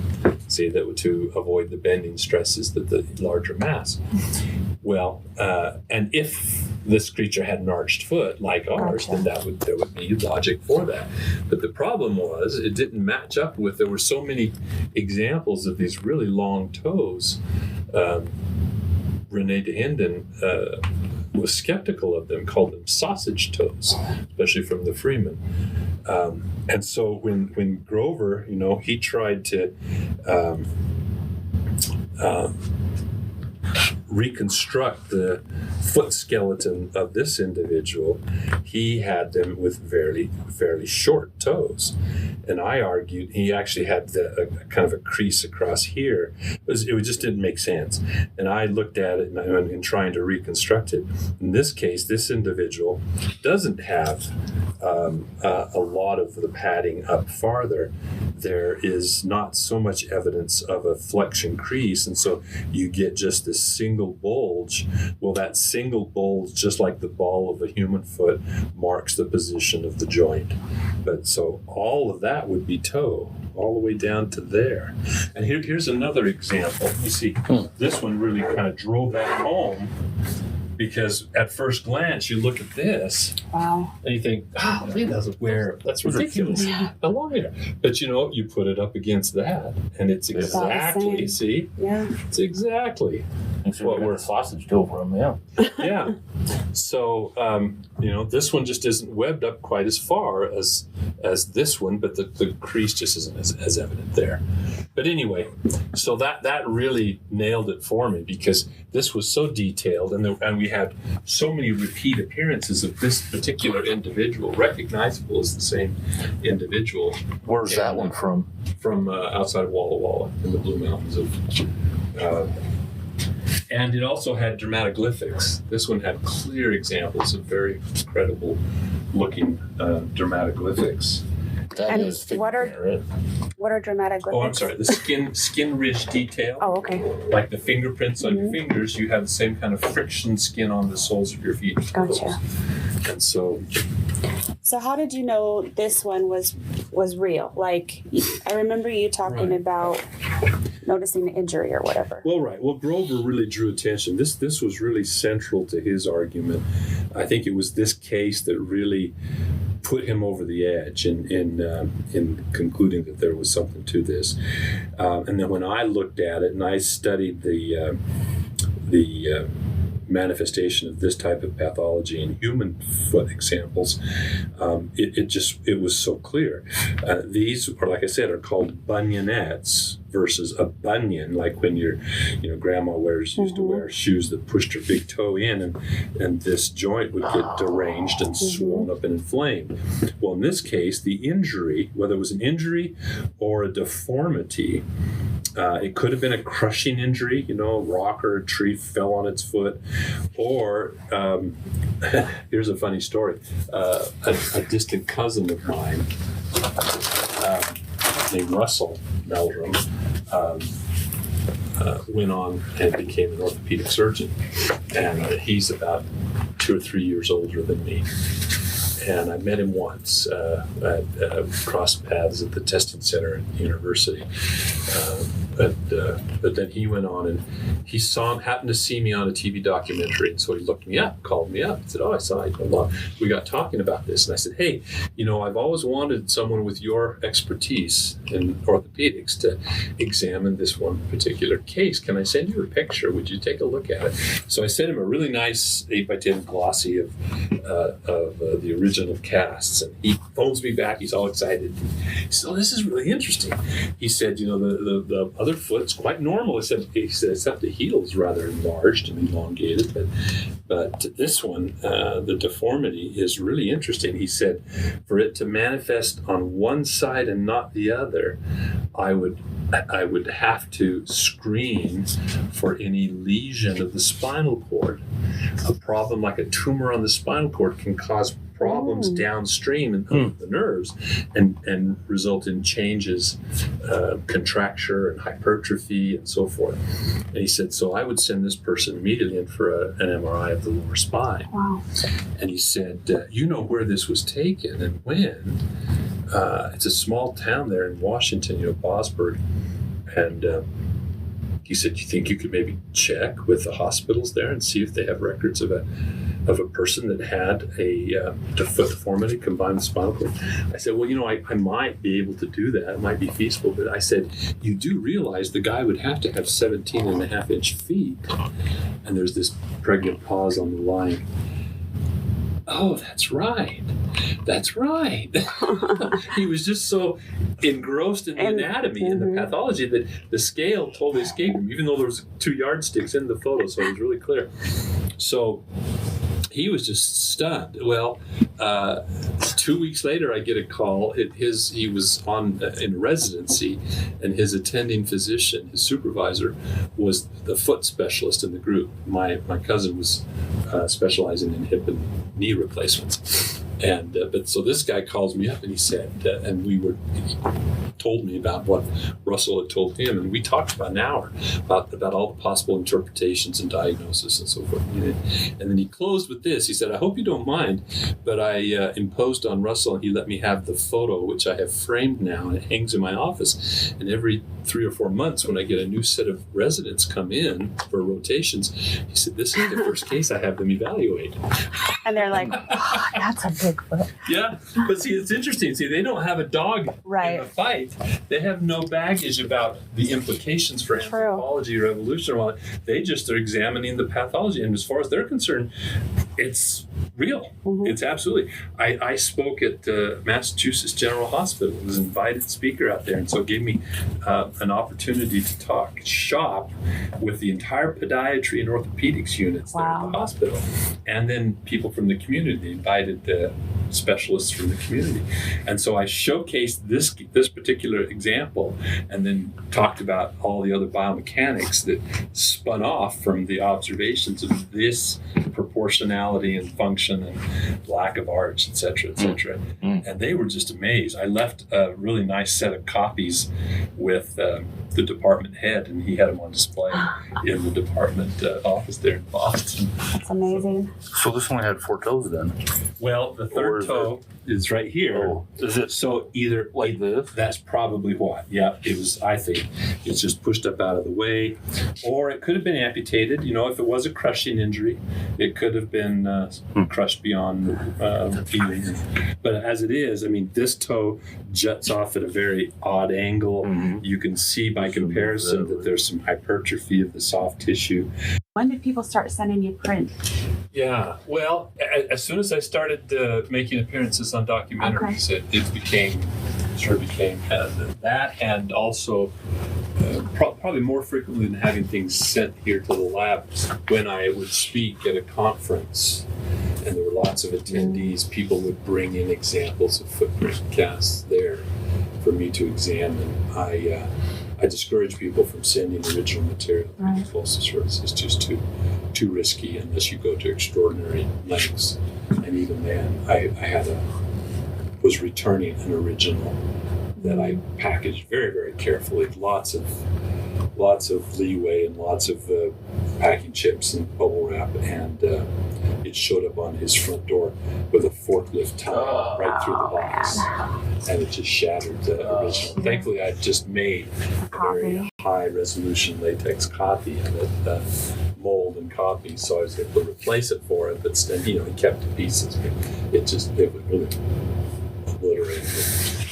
Speaker 3: see, that would to avoid the bending stresses that the larger mass. Well, and if this creature had an arched foot like ours, then there would be logic for that. But the problem was it didn't match up with, there were so many examples of these really long toes. Rene de Hinden was skeptical of them, called them sausage toes, especially from the Freeman. And so when Grover, he tried to reconstruct the foot skeleton of this individual, he had them with fairly short toes. And I argued he actually had a kind of a crease across here. It just didn't make sense. And I looked at it and trying to reconstruct it. In this case, this individual doesn't have a lot of the padding up farther. There is not so much evidence of a flexion crease, and so you get just this single bulge. Well, that single bulge, just like the ball of a human foot, marks the position of the joint. But so all of that would be toe, all the way down to there. And here's another example. You see, this one really kind of drove that home, because at first glance you look at this,
Speaker 5: wow,
Speaker 3: and you think, that's ridiculous. How long here? But you put it up against that, and it's exactly, see?
Speaker 5: Yeah.
Speaker 3: It's exactly
Speaker 4: what we're sausage toe from,
Speaker 3: yeah. So, this one just isn't webbed up quite as far as this one, but the crease just isn't as evident there. But anyway, so that really nailed it for me, because this was so detailed, and we had so many repeat appearances of this particular individual, recognizable as the same individual.
Speaker 4: Where's that one from?
Speaker 3: From outside of Walla Walla in the Blue Mountains of. And it also had dermatoglyphics. This one had clear examples of very credible looking dermatoglyphics.
Speaker 4: That
Speaker 5: And
Speaker 4: is
Speaker 5: what are-
Speaker 4: fingerprint, right?
Speaker 5: What are dramatic lipids?
Speaker 3: Oh, I'm sorry. The skin ridge detail.
Speaker 5: Oh, okay.
Speaker 3: Like the fingerprints on your fingers, you have the same kind of friction skin on the soles of your feet.
Speaker 5: Gotcha.
Speaker 3: And so,
Speaker 5: So how did you know this one was real? Like, I remember you talking
Speaker 3: Right.
Speaker 5: about noticing the injury or whatever.
Speaker 3: well, right. Well, Grover really drew attention. This was really central to his argument. I think it was this case that really put him over the edge in concluding that there was something to this. And then when I looked at it and I studied the manifestation of this type of pathology in human foot examples, it was so clear. These are, like I said, are called bunionettes versus a bunion, like when your grandma used to wear shoes that pushed her big toe in, and this joint would get deranged and swollen up and inflamed. Well, in this case, the injury, whether it was an injury or a deformity, it could have been a crushing injury, a rock or a tree fell on its foot, or here's a funny story. A distant cousin of mine named Russell Meldrum went on and became an orthopedic surgeon, and he's about 2 or 3 years older than me. And I met him once, crossed paths at the testing center at the university. But then he went on and he happened to see me on a TV documentary. And so he looked me up, called me up, and said, I saw you. We got talking about this. And I said, hey, I've always wanted someone with your expertise in orthopedics to examine this one particular case. Can I send you a picture? Would you take a look at it? So I sent him a really nice 8x10 glossy of the original casts. And he phones me back. He's all excited. He said, this is really interesting. He said, the other foot's quite normal. He said, except the heel's rather enlarged and elongated. But this one, the deformity is really interesting. He said, for it to manifest on one side and not the other, I would have to screen for any lesion of the spinal cord. A problem like a tumor on the spinal cord can cause problems downstream in the nerves and result in changes, contracture and hypertrophy and so forth. And he said, so I would send this person immediately in for an MRI of the lower spine.
Speaker 5: Wow.
Speaker 3: And he said, you know where this was taken and when? It's a small town there in Washington, Bosburg. And he said, you think you could maybe check with the hospitals there and see if they have records of a person that had a foot deformity combined with spinal cord? I said, well, I might be able to do that. It might be feasible. But I said, you do realize the guy would have to have 17.5-inch feet. And there's this pregnant pause on the line. Oh, that's right. That's right. He was just so engrossed in the anatomy and the pathology that the scale totally escaped him, even though there was 2 yardsticks in the photo, so it was really clear. So he was just stunned. Well, 2 weeks later, I get a call. He was in residency, and his attending physician, his supervisor, was the foot specialist in the group. My cousin was specializing in hip and knee replacements. And but so this guy calls me up and he said, he told me about what Russell had told him, and we talked about an hour about all the possible interpretations and diagnosis and so forth. And then he closed with this. He said, I hope you don't mind, but I imposed on Russell and he let me have the photo, which I have framed now, and it hangs in my office. And every 3 or 4 months when I get a new set of residents come in for rotations, he said, this is the first case I have them evaluate.
Speaker 5: And they're like, that's a big foot.
Speaker 3: Yeah, but see, it's interesting. See, they don't have a dog in the fight. They have no baggage about the implications for anthropology or evolution. Well, they just are examining the pathology, and as far as they're concerned, it's real. It's absolutely. I spoke at Massachusetts General Hospital. I was an invited speaker out there, and so it gave me an opportunity to shop with the entire podiatry and orthopedics units there at the hospital, and then people from the community. They invited specialists from the community. And so I showcased this particular example, and then talked about all the other biomechanics that spun off from the observations of this proportionality and function and lack of arch, et cetera, et cetera. And they were just amazed. I left a really nice set of copies with the department head, and he had them on display in the department office there in Boston.
Speaker 5: That's amazing.
Speaker 4: So this only had 4 toes then?
Speaker 3: Well, the third toe is right here.
Speaker 4: Oh, is it
Speaker 3: So either
Speaker 4: like this?
Speaker 3: That's probably why. Yeah, it was. I think it's just pushed up out of the way, or it could have been amputated. If it was a crushing injury, it could have been crushed beyond healing. But as it is, I mean, this toe juts off at a very odd angle. You can see by comparison that there's some hypertrophy of the soft tissue.
Speaker 5: When did people start sending you prints?
Speaker 3: Yeah, well, as soon as I started making appearances on documentaries, it became that, and also probably more frequently than having things sent here to the lab. When I would speak at a conference and there were lots of attendees, people would bring in examples of footprint casts there for me to examine. I discourage people from sending original material to postal service. It's just too risky unless you go to extraordinary lengths. And even then, I was returning an original that I packaged very, very carefully. Lots of leeway and lots of packing chips and bubble wrap, and it showed up on his front door with a forklift tie right through the box, and it just shattered the original. Thankfully, I just made a very high resolution latex copy of it, mold and copy, so I was able to replace it for it. But still, he kept the pieces. It was really obliterated.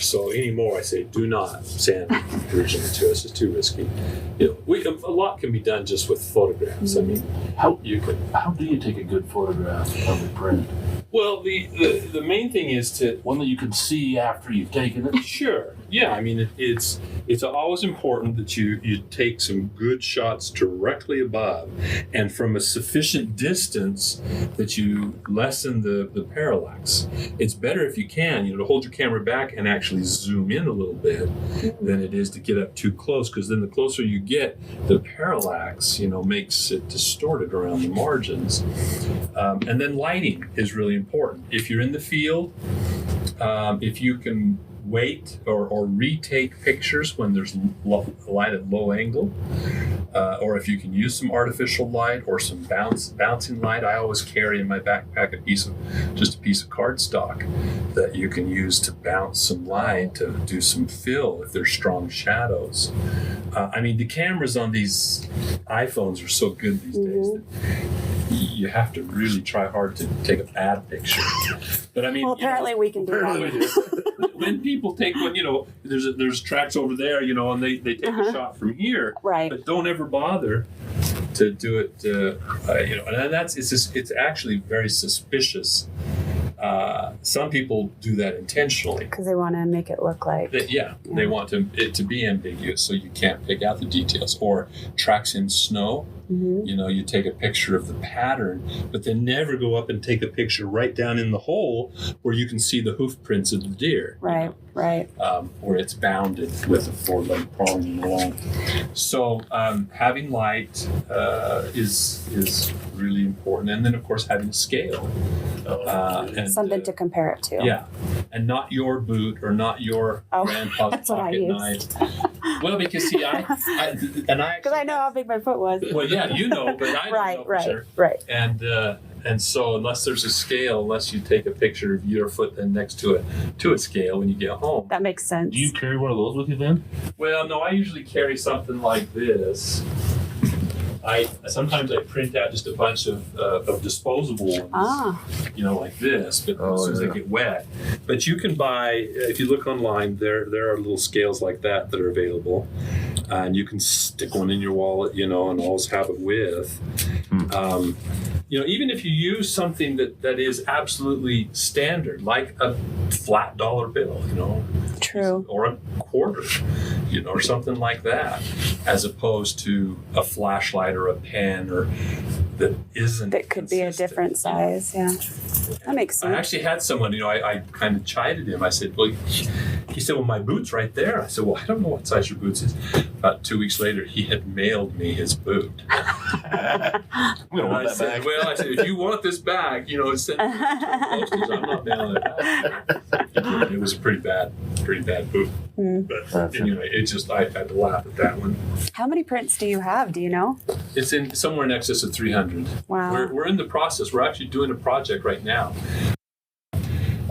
Speaker 3: So anymore, I say, do not send original to us. It's too risky. A lot can be done just with photographs. I mean,
Speaker 4: How do you take a good photograph of a print?
Speaker 3: well, the main thing is to
Speaker 4: One that you can see after you've taken it?
Speaker 3: Sure. Yeah. I mean, it's always important that you take some good shots directly above, and from a sufficient distance that you lessen the parallax. It's better if you can, to hold your camera back and actually zoom in a little bit than it is to get up too close, because then the closer you get, the parallax, makes it distorted around the margins. And then lighting is really important. If you're in the field, if you can wait or retake pictures when there's light at low angle, or if you can use some artificial light or some bouncing light. I always carry in my backpack a piece of cardstock that you can use to bounce some light, to do some fill if there's strong shadows. I mean, the cameras on these iPhones are so good these days that you have to really try hard to take a bad picture. But I mean,
Speaker 5: apparently we can do that.
Speaker 3: When people take one, there's tracks over there, and they take a shot from here,
Speaker 5: right?
Speaker 3: But don't ever bother to do it, and it's actually very suspicious. Some people do that intentionally
Speaker 5: Because they want to make it look like.
Speaker 3: They want it to be ambiguous, so you can't pick out the details. Or tracks in snow. You take a picture of the pattern, but then never go up and take a picture right down in the hole where you can see the hoof prints of the deer.
Speaker 5: Right.
Speaker 3: Where it's bounded with a four-leg prong along. So having light is really important, and then of course having a scale. And,
Speaker 5: something to compare it to.
Speaker 3: Yeah, and not your boot or not your grandpa's pocket knife. Well, because see, because
Speaker 5: I know how big my foot was.
Speaker 3: Well, yeah, but I don't know for sure.
Speaker 5: Right.
Speaker 3: And so unless there's a scale, unless you take a picture of your foot then next to a scale when you get home.
Speaker 5: That makes sense.
Speaker 4: Do you carry one of those with you then?
Speaker 3: Well, no, I usually carry something like this. Sometimes I print out just a bunch of disposable ones, like this, but as soon as they get wet. But you can buy, if you look online, there are little scales like that are available, and you can stick one in your wallet, and always have it with. Even if you use something that is absolutely standard, like a flat dollar bill,
Speaker 5: True.
Speaker 3: or a quarter, or something like that, as opposed to a flashlight or a pen, or that isn't
Speaker 5: That could be a
Speaker 3: consistent.
Speaker 5: different size. Yeah. That makes sense.
Speaker 3: I actually had someone, I kind of chided him. I said, well, he said, well, my boot's right there. I said, well, I don't know what size your boots is. About 2 weeks later, he had mailed me his boot.
Speaker 4: We don't want
Speaker 3: I
Speaker 4: that
Speaker 3: said,
Speaker 4: back.
Speaker 3: well, I said, if you want this bag, send it to postage. I'm not mailing it back. It was a pretty bad boot. But
Speaker 4: Gotcha.
Speaker 3: anyway, I had to laugh at that one.
Speaker 5: How many prints do you have? Do you know?
Speaker 3: It's in somewhere in excess of 300.
Speaker 5: Wow.
Speaker 3: We're in the process. We're actually doing a project right now.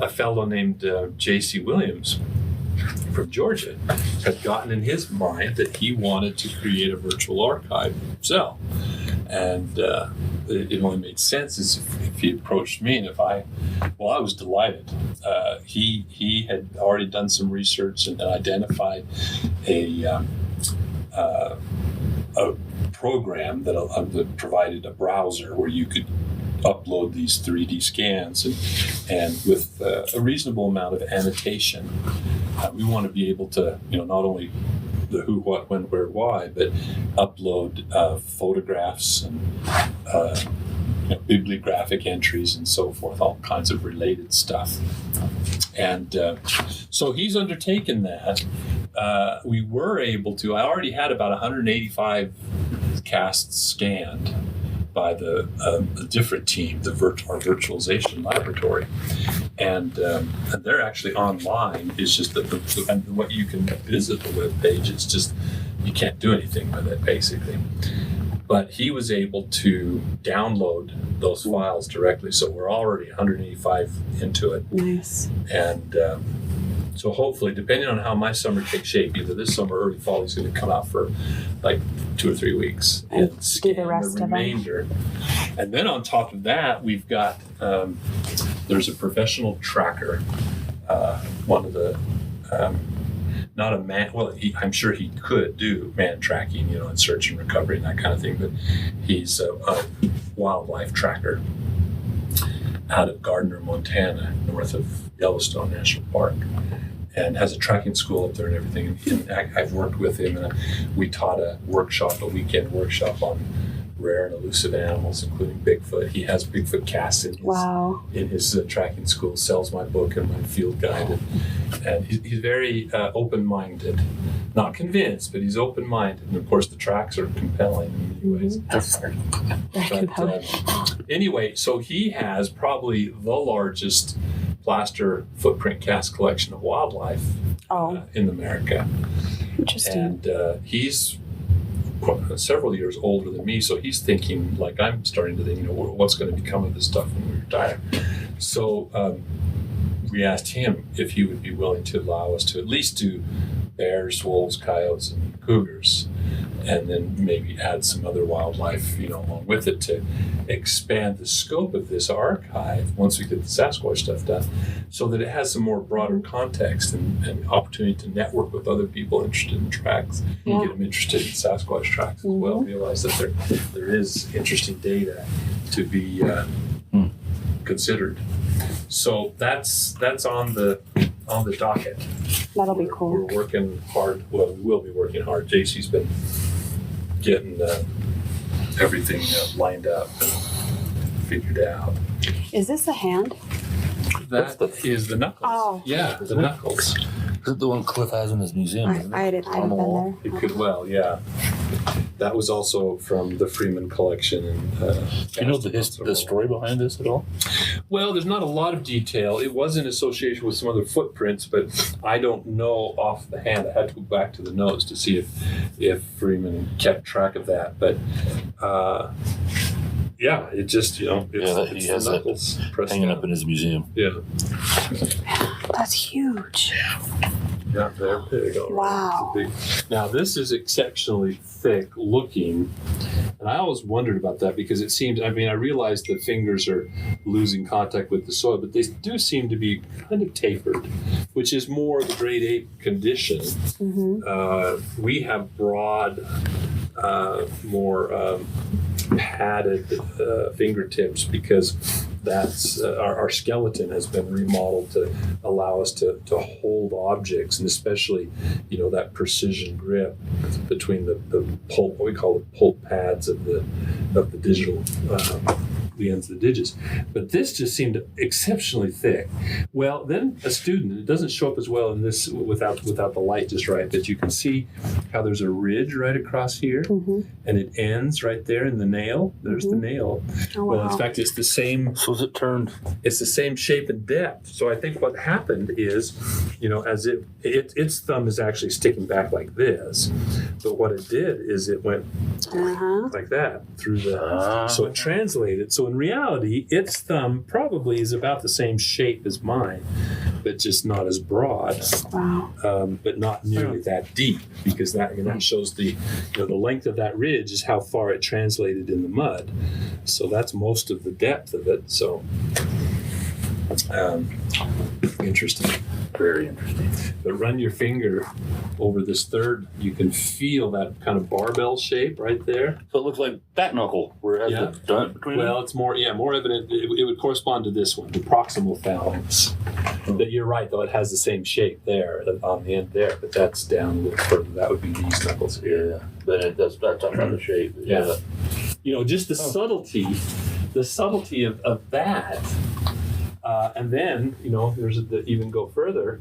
Speaker 3: A fellow named J.C. Williams from Georgia had gotten in his mind that he wanted to create a virtual archive himself. And it only made sense if he approached me, and I was delighted. He had already done some research and identified a program that provided a browser where you could upload these 3D scans and with a reasonable amount of annotation. We want to be able to, not only the who, what, when, where, why, but upload photographs and bibliographic entries and so forth, all kinds of related stuff. And so he's undertaken that. We were able to, I already had about 185 casts scanned by a different team, our virtualization laboratory. And they're actually online. It's just that what you can visit the web page, it's just, you can't do anything with it, basically. But he was able to download those files directly. So we're already 185 into it.
Speaker 5: Nice.
Speaker 3: And so hopefully, depending on how my summer takes shape, either this summer or early fall, he's going to come out for like 2 or 3 weeks and scan
Speaker 5: the rest of them.
Speaker 3: remainder. And then on top of that, we've got there's a professional tracker. One of the not a man. Well, I'm sure he could do man tracking, and search and recovery and that kind of thing. But he's a wildlife tracker out of Gardner, Montana, north of Yellowstone National Park, and has a tracking school up there and everything. And I've worked with him, and we taught a weekend workshop on rare and elusive animals, including Bigfoot. He has Bigfoot casts in his tracking school, sells my book and my field guide, and he's very open-minded. Not convinced, but he's open-minded. And of course, the tracks are compelling in many ways. But anyway, so he has probably the largest plaster footprint cast collection of wildlife in America.
Speaker 5: Interesting.
Speaker 3: And he's several years older than me, so he's thinking like I'm starting to think, what's going to become of this stuff when we retire. So we asked him if he would be willing to allow us to at least do bears, wolves, coyotes, and cougars, and then maybe add some other wildlife, along with it to expand the scope of this archive once we get the Sasquatch stuff done, so that it has some more broader context and opportunity to network with other people interested in tracks and get them interested in Sasquatch tracks as well. Realize that there is interesting data to be considered. So that's on the docket.
Speaker 5: That'll be cool.
Speaker 3: We're working hard. Well, we will be working hard. JC's been getting everything lined up and figured out.
Speaker 5: Is this a hand?
Speaker 3: That is the knuckles.
Speaker 5: Oh.
Speaker 3: Yeah, the knuckles.
Speaker 4: Is it the one Cliff has in his museum? Isn't it?
Speaker 5: I haven't
Speaker 4: On the wall.
Speaker 5: been
Speaker 3: It could well, yeah. That was also from the Freeman collection. And
Speaker 4: Do you know the story behind this at all?
Speaker 3: Well, there's not a lot of detail. It was in association with some other footprints, but I don't know off the hand. I had to go back to the notes to see if Freeman kept track of that. But yeah, it just
Speaker 4: he
Speaker 3: it's
Speaker 4: has
Speaker 3: the
Speaker 4: that
Speaker 3: knuckles pressed
Speaker 4: hanging
Speaker 3: down.
Speaker 4: up in his museum.
Speaker 3: Yeah,
Speaker 5: That's huge.
Speaker 3: yeah, they're big. All right.
Speaker 5: Wow.
Speaker 3: It's big. Now this is exceptionally thick looking, and I always wondered about that because it seems. I realize the fingers are losing contact with the soil, but they do seem to be kind of tapered, which is more the grade 8 condition.
Speaker 5: Mm-hmm.
Speaker 3: We have broad, more padded fingertips because that's our skeleton has been remodeled to allow us to hold objects, and especially, that precision grip between the pulp, what we call the pulp pads of the digital, the ends of the digits. But this just seemed exceptionally thick. Well, then a student, it doesn't show up as well in this without the light just right, but you can see how there's a ridge right across here, and it ends right there in the nail. There's the nail.
Speaker 5: Oh,
Speaker 3: Well,
Speaker 5: wow.
Speaker 3: in fact, it's the same.
Speaker 4: So is it turned?
Speaker 3: It's the same shape and depth. So I think what happened is, as its thumb is actually sticking back like this, but what it did is it went like that through the. So it translated. So in reality, its thumb probably is about the same shape as mine, but just not as broad.
Speaker 5: Wow.
Speaker 3: But not nearly that deep, because that shows the length of that ridge is how far it translated in the mud. So that's most of the depth of it. So interesting.
Speaker 4: Very interesting.
Speaker 3: But run your finger over this third, you can feel that kind of barbell shape right there.
Speaker 4: So it looks like bat knuckle, where it has the dent between them.
Speaker 3: Well, it's more evident. It would correspond to this one, the proximal phalanx. That you're right, though, it has the same shape there on the end there, but that's down a little further. That would be these knuckles here.
Speaker 4: Yeah, but that's talking about the shape.
Speaker 3: Yeah. Just the subtlety of that. And then, there's even go further.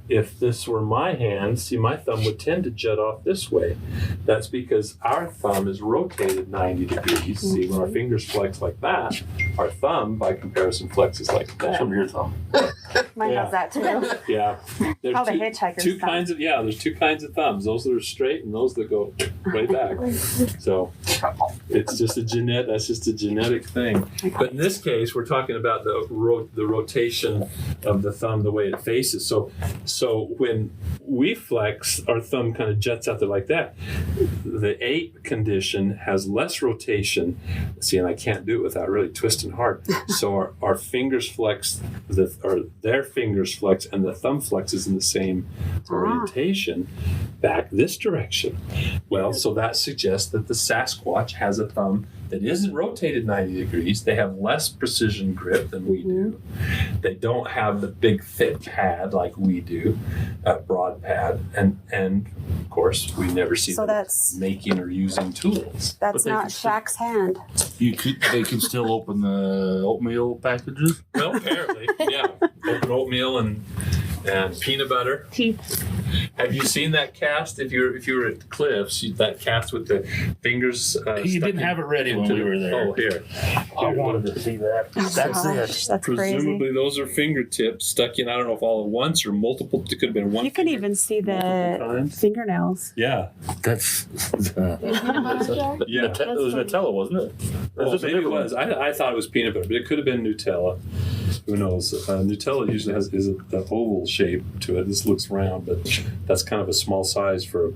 Speaker 3: If this were my hand, see, my thumb would tend to jut off this way. That's because our thumb is rotated 90 degrees. See, when our fingers flex like that, our thumb, by comparison, flexes like that.
Speaker 4: Show me your thumb.
Speaker 5: Mine does that too.
Speaker 3: Yeah. There's
Speaker 5: How the hitchhiker's
Speaker 3: two
Speaker 5: thumb.
Speaker 3: kinds of there's two kinds of thumbs. Those that are straight and those that go way back. So it's just that's just a genetic thing. But in this case, we're talking about the rotation of the thumb, the way it faces. So when we flex, our thumb kind of juts out there like that. The ape condition has less rotation. See, and I can't do it without really twisting hard. So our fingers flex, their fingers flex, and the thumb flexes in the same orientation back this direction. Well, so that suggests that the Sasquatch has a thumb that isn't rotated 90 degrees. They have less precision grip than we do. They don't have the big thick pad like we do, broad pad, and of course we never see them making or using tools.
Speaker 5: That's not Shaq's hand.
Speaker 4: They can still open the oatmeal packages.
Speaker 3: Well, apparently, yeah. Open oatmeal and peanut butter.
Speaker 5: Teeth.
Speaker 3: Have you seen that cast? If you were at Cliff's, that cast with the fingers.
Speaker 4: You didn't have it ready when we were there.
Speaker 3: Oh, here.
Speaker 4: I wanted to see that. That's it.
Speaker 5: That's
Speaker 3: Presumably,
Speaker 5: crazy.
Speaker 3: those are fingertips stuck in. I don't know if all at once or multiple. It could have been one.
Speaker 5: You can even see the fingernails.
Speaker 3: Yeah.
Speaker 4: That's.
Speaker 3: Yeah.
Speaker 4: It was Nutella, wasn't it?
Speaker 3: Well, maybe it was. I thought it was peanut butter, but it could have been Nutella. Who knows? Nutella usually has an oval shape to it. This looks round, but that's kind of a small size for.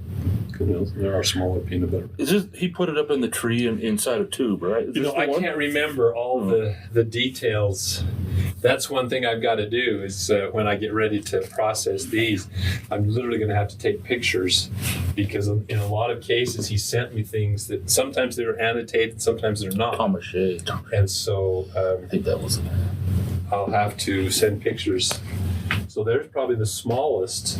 Speaker 3: There are smaller peanut butter.
Speaker 4: He put it up in the tree and inside a tube, right?
Speaker 3: I can't remember all the details. That's one thing I've got to do is when I get ready to process these, I'm literally going to have to take pictures, because in a lot of cases he sent me things that sometimes they're annotated, sometimes they're not. And so
Speaker 4: I think that was it.
Speaker 3: I'll have to send pictures. So there's probably the smallest.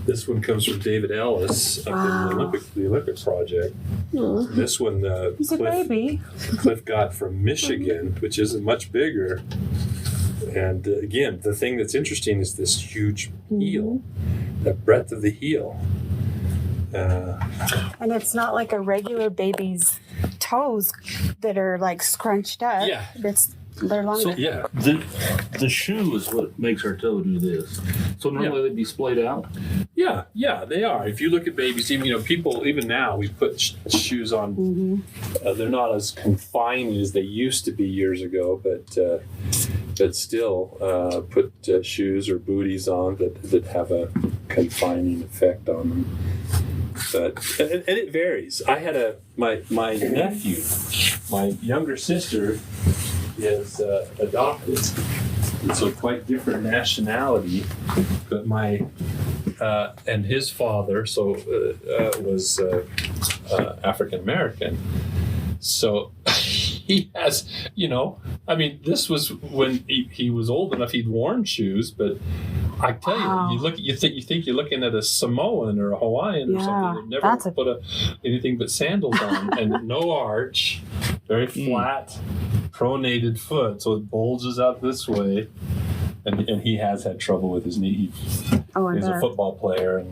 Speaker 3: This one comes from David Ellis up in the Olympic project. This one,
Speaker 5: He's a baby.
Speaker 3: Cliff got from Michigan, which isn't much bigger. And again, the thing that's interesting is this huge heel, the breadth of the heel.
Speaker 5: And it's not like a regular baby's toes that are like scrunched up.
Speaker 3: Yeah.
Speaker 5: They're longer.
Speaker 4: So, yeah, the shoe is what makes our toe do this. So normally they'd be splayed out?
Speaker 3: Yeah, they are. If you look at babies, even people, even now, we put shoes on. They're not as confining as they used to be years ago, but still put shoes or booties on that have a confining effect on them. But and it varies. I had my nephew, my younger sister, is adopted, and so quite different nationality. But and his father was African American. So he has, I mean, this was when he was old enough. He'd worn shoes, but I tell you, you think you're looking at a Samoan or a Hawaiian or something that never put anything but sandals on, and no arch, very flat, pronated foot, so it bulges out this way. And he has had trouble with his knee. He's a football player,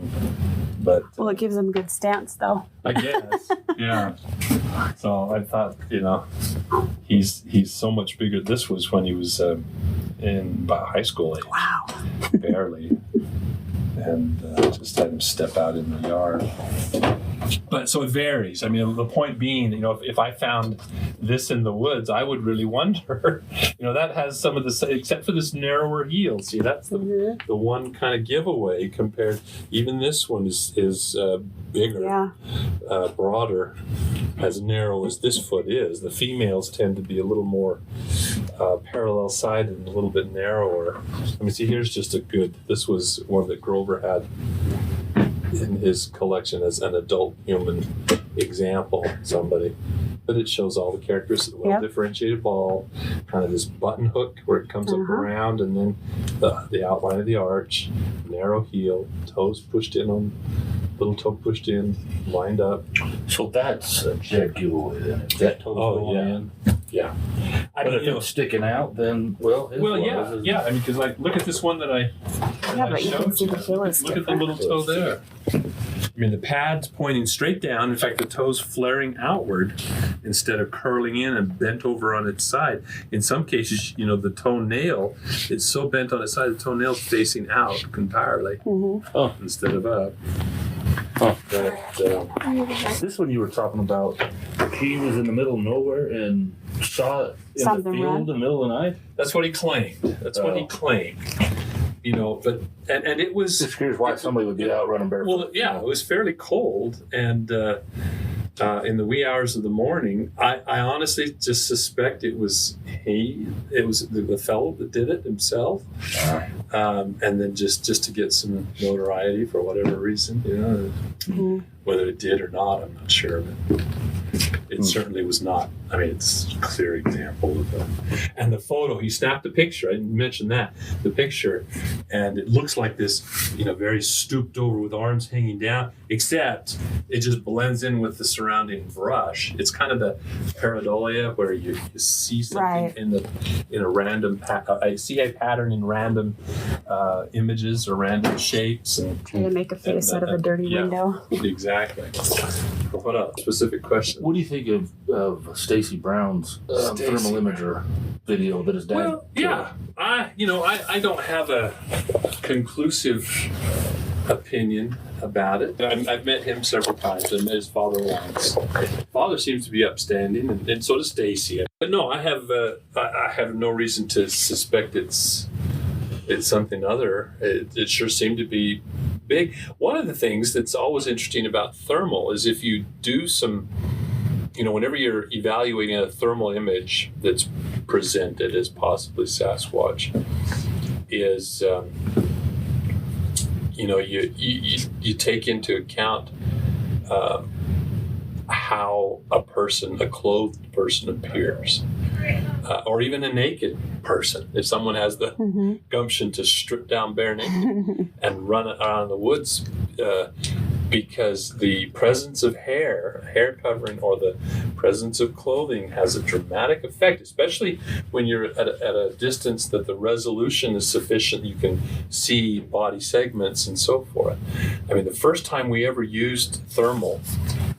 Speaker 3: but
Speaker 5: it gives him a good stance, though.
Speaker 3: I guess, yeah. So I thought, he's so much bigger. This was when he was in high school age.
Speaker 5: Wow.
Speaker 3: Barely, and just had him step out in the yard. But so it varies. I mean, the point being, if I found this in the woods, I would really wonder. That has some of the, except for this narrower heel. See, that's the one kind of giveaway compared. Even this one is bigger, broader, as narrow as this foot is. The females tend to be a little more parallel sided and a little bit narrower. I mean, see, here's just this was one that Grover had in his collection as an adult human example, somebody. But it shows all the characteristics, well-differentiated ball, kind of this button hook where it comes up around, and then the outline of the arch, narrow heel, toes pushed in on, little toe pushed in, lined up.
Speaker 4: So that's a jet giveaway then. If that toe's going in.
Speaker 3: Yeah.
Speaker 4: But if it's sticking out, then,
Speaker 3: yeah. I mean, because look at this one that I
Speaker 5: but you can see the heel is
Speaker 3: Look at the little toe there. I mean, the pad's pointing straight down. In fact, the toe's flaring outward instead of curling in and bent over on its side. In some cases, the toenail is so bent on its side, the toenail's facing out entirely instead of up.
Speaker 4: But, this one you were talking about, he was in the middle of nowhere and saw it in the field in the middle of the night?
Speaker 3: That's what he claimed. But and it was.
Speaker 4: Just curious why somebody would be out running barefoot.
Speaker 3: Well, yeah, it was fairly cold, and in the wee hours of the morning, I honestly just suspect it was the fellow that did it himself, and then just to get some notoriety for whatever reason, whether it did or not, I'm not sure, but it certainly was not. I mean, it's a clear example of and the photo, he snapped a picture. I didn't mention that. The picture, and it looks like this, very stooped over with arms hanging down, except it just blends in with the surrounding brush. It's kind of the pareidolia where you see something in a random, I see a pattern in random images or random shapes. And
Speaker 5: trying to make a face out of a dirty window.
Speaker 3: Exactly. What a specific question.
Speaker 4: What do you think of Stacy Brown's thermal imager video that his dad?
Speaker 3: Well, yeah, I don't have a conclusive opinion about it. I've met him several times. I met his father once. Father seems to be upstanding, and so does Stacy. But no, I have no reason to suspect it's something other. It sure seemed to be big. One of the things that's always interesting about thermal is if you do some, whenever you're evaluating a thermal image that's presented as possibly Sasquatch, is you take into account how a clothed person appears, or even a naked person. If someone has the gumption to strip down bare naked and run around the woods, because the presence of hair covering, or the presence of clothing has a dramatic effect, especially when you're at a distance that the resolution is sufficient. You can see body segments and so forth. I mean, the first time we ever used thermal,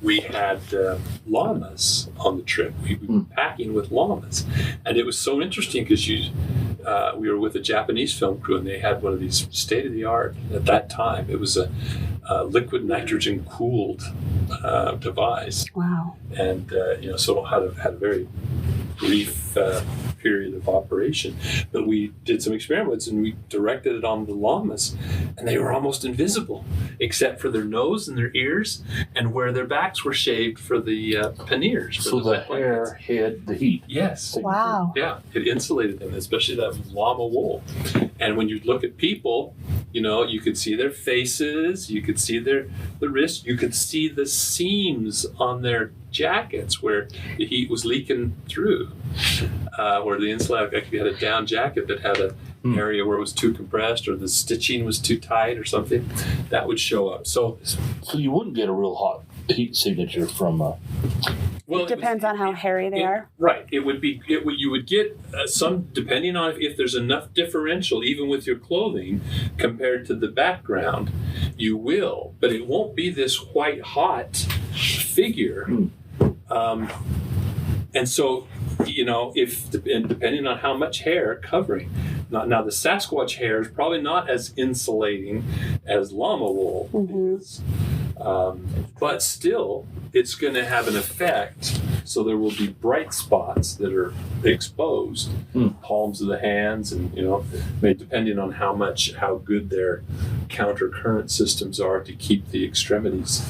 Speaker 3: we had llamas on the trip. We were packing with llamas. And it was so interesting because we were with a Japanese film crew, and they had one of these state-of-the-art, at that time, it was a liquid nitrogen cooled device.
Speaker 5: Wow.
Speaker 3: And, so it had a very brief period of operation. But we did some experiments and we directed it on the llamas, and they were almost invisible, except for their nose and their ears and where their backs were shaved for the panniers.
Speaker 4: So the hair hid the heat.
Speaker 3: Yes.
Speaker 5: Wow.
Speaker 3: Yeah, it insulated them, especially that llama wool. And when you look at people, you could see their faces, you could see the wrists, you could see the seams on their jackets where the heat was leaking through, where the insulator, like if you had a down jacket that had a area where it was too compressed or the stitching was too tight or something, that would show up. So
Speaker 4: you wouldn't get a real hot heat signature from
Speaker 5: It depends on how hairy they are.
Speaker 3: Right. You would get some, depending on if there's enough differential, even with your clothing, compared to the background, you will. But it won't be this white hot figure. And so, depending on how much hair covering. Now the Sasquatch hair is probably not as insulating as llama wool is. But still, it's going to have an effect. So there will be bright spots that are exposed, palms of the hands, and depending on how good their counter current systems are to keep the extremities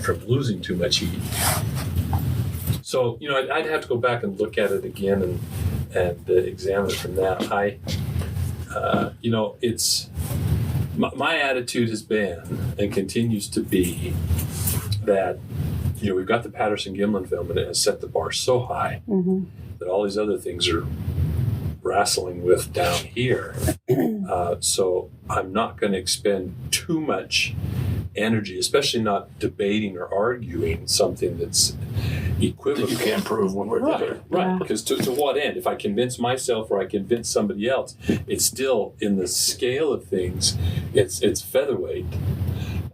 Speaker 3: from losing too much heat. So I'd have to go back and look at it again and examine it from that. It's. My attitude has been and continues to be that we've got the Patterson-Gimlin film and it has set the bar so high that all these other things are wrestling with down here. So I'm not going to expend too much energy, especially not debating or arguing something that's equivocal.
Speaker 4: That you can't prove when we're there.
Speaker 3: Right. Because to what end? If I convince myself or I convince somebody else, it's still in the scale of things, it's featherweight.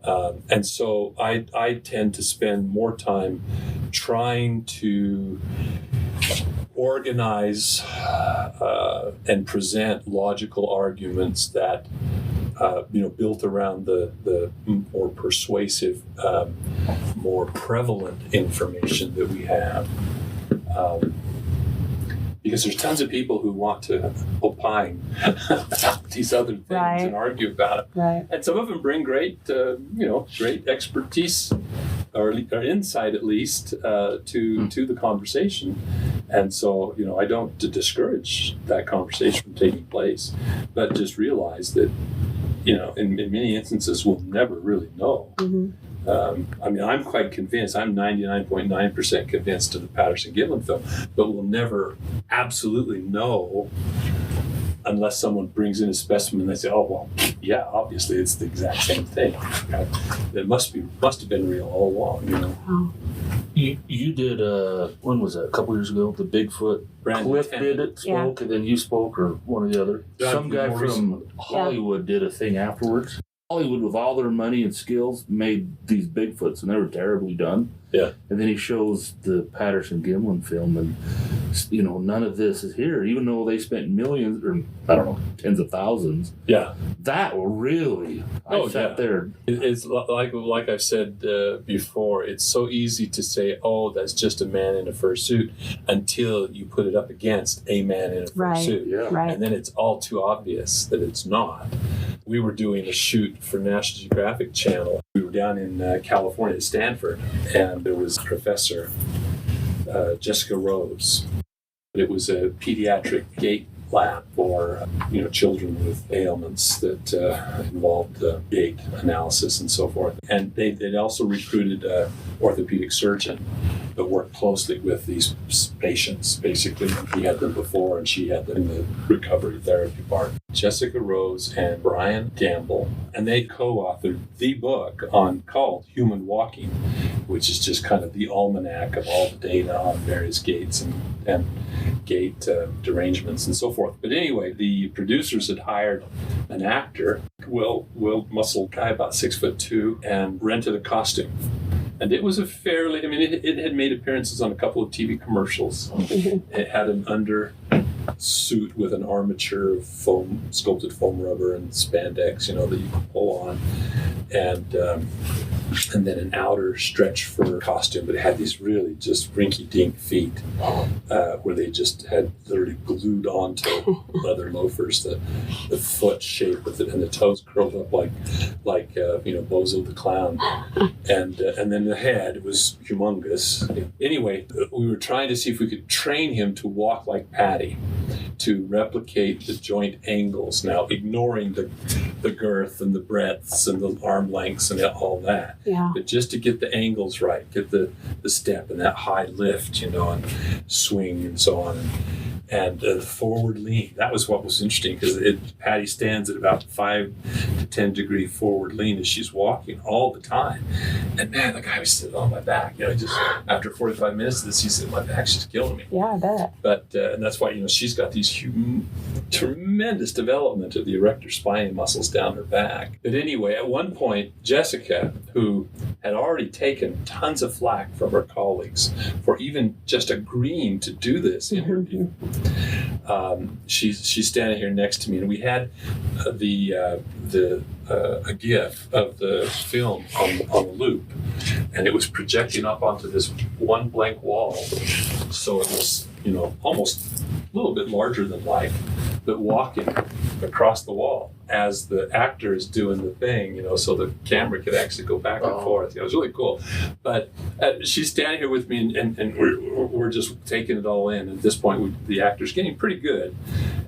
Speaker 3: And so I tend to spend more time trying to organize and present logical arguments that built around the more persuasive, more prevalent information that we have. Because there's tons of people who want to opine about these other things and argue about it.
Speaker 5: Right.
Speaker 3: And some of them bring great expertise or insight, at least, to the conversation. And so, I don't to discourage that conversation from taking place, but just realize that, in many instances, we'll never really know. I'm quite convinced. I'm 99.9% convinced of the Patterson-Gimlin film, but we'll never absolutely know unless someone brings in a specimen and they say, "Oh, well, yeah, obviously it's the exact same thing. It must have been real all along."
Speaker 4: You did when was that? A couple years ago, the Bigfoot.
Speaker 3: Brandon
Speaker 4: Cliff
Speaker 3: Tennant.
Speaker 4: did it, spoke, and then you spoke, or one or the other. Some guy from Hollywood did a thing afterwards. Hollywood, with all their money and skills, made these Bigfoots, and they were terribly done.
Speaker 3: Yeah.
Speaker 4: And then he shows the Patterson-Gimlin film, and none of this is here, even though they spent millions, or I don't know, tens of thousands.
Speaker 3: Yeah.
Speaker 4: That really, I sat there.
Speaker 3: It's like I've said before. It's so easy to say, "Oh, that's just a man in a fursuit," until you put it up against a man in a fursuit, and then it's all too obvious that it's not. We were doing a shoot for National Geographic Channel. We were down in California at Stanford, and there was Professor Jessica Rose. It was a pediatric gait lab for children with ailments that involved gait analysis and so forth. And they'd also recruited an orthopedic surgeon that worked closely with these patients. Basically, he had them before and she had them in the recovery therapy part. Jessica Rose and Brian Gamble, and they co-authored the book called Human Walking, which is just kind of the almanac of all the data on various gaits and gait derangements and so forth. But anyway, the producers had hired an actor, well-muscled guy, about 6'2", and rented a costume. And it was a fairly, it had made appearances on a couple of TV commercials. It had an under suit with an armature of sculpted foam rubber and spandex, that you could pull on. And and then an outer stretch fur costume, but it had these really just rinky-dink feet where they just had literally glued onto leather loafers, the foot shape with it, and the toes curled up like Bozo the Clown, and then the head was humongous. Anyway, we were trying to see if we could train him to walk like Patty, to replicate the joint angles. Now, ignoring the girth and the breadths and the arm lengths and all that.
Speaker 5: Yeah.
Speaker 3: But just to get the angles right, get the step and that high lift, and swing and so on. And the forward lean. That was what was interesting, because Patty stands at about 5 to 10 degree forward lean as she's walking all the time. And man, the guy was sitting on my back. Just after 45 minutes of this, he said, my back's just killing me.
Speaker 5: Yeah, I bet.
Speaker 3: But and that's why she's got these tremendous development of the erector spinae muscles down her back. But anyway, at one point, Jessica, who had already taken tons of flack from her colleagues for even just agreeing to do this interview, she's standing here next to me, and we had a GIF of the film on the loop, and it was projecting up onto this one blank wall, so it was almost a little bit larger than life, but walking across the wall as the actor is doing the thing, so the camera could actually go back and forth. It was really cool. But she's standing here with me, and we're just taking it all in. At this point, the actor's getting pretty good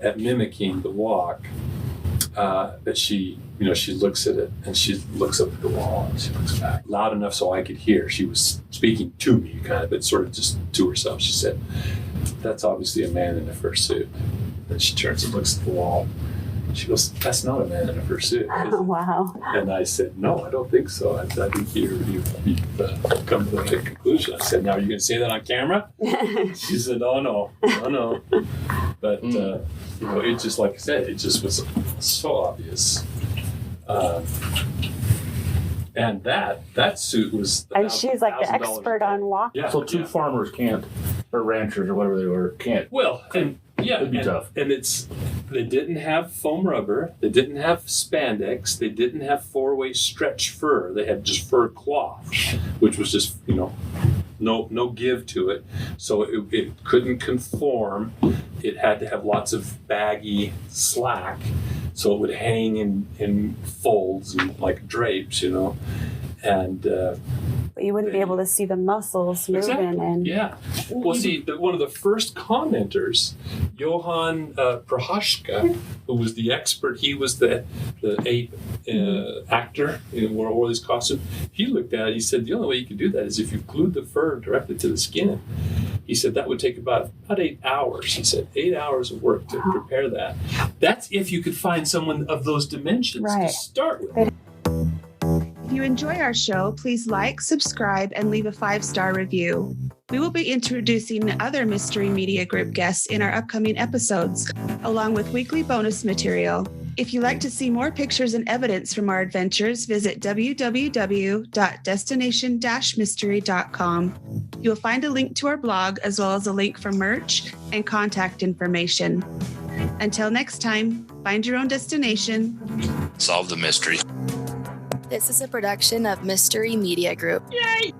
Speaker 3: at mimicking the walk. But she looks at it, and she looks up at the wall, and she looks back loud enough so I could hear. She was speaking to me, kind of, but sort of just to herself. She said, "That's obviously a man in a fursuit." Then she turns and looks at the wall. She goes, "That's not a man in a fursuit."
Speaker 5: Wow.
Speaker 3: And I said, "No, I don't think so. I think you've come to the right conclusion." I said, "Now, are you going to say that on camera?" She said, "Oh, no. But, it just, like I said, it just was so obvious. And that suit was...
Speaker 5: And she's like the expert on walking.
Speaker 3: Yeah,
Speaker 4: So two farmers can't, or ranchers or whatever they were, can't.
Speaker 3: Well, and yeah,
Speaker 4: it'd be tough.
Speaker 3: And they didn't have foam rubber, they didn't have spandex, they didn't have 4-way stretch fur. They had just fur cloth, which was just no give to it. So it couldn't conform. It had to have lots of baggy slack, so it would hang in folds and like drapes, and.
Speaker 5: But you wouldn't be able to see the muscles moving.
Speaker 3: Exactly.
Speaker 5: And
Speaker 3: Yeah. Well, see, one of the first commenters, Johann Prohaska, who was the expert, he was the ape actor in wore all these costumes. He looked at it. He said the only way you could do that is if you glued the fur directly to the skin. He said that would take about 8 hours. He said 8 hours of work to prepare that. That's if you could find someone of those dimensions to start with.
Speaker 1: If you enjoy our show, please like, subscribe, and leave a 5-star review. We will be introducing other Mystery Media Group guests in our upcoming episodes, along with weekly bonus material. If you'd like to see more pictures and evidence from our adventures, visit www.destination-mystery.com. You'll find a link to our blog, as well as a link for merch and contact information. Until next time, find your own destination.
Speaker 6: Solve the mystery.
Speaker 2: This is a production of Mystery Media Group.
Speaker 3: Yay!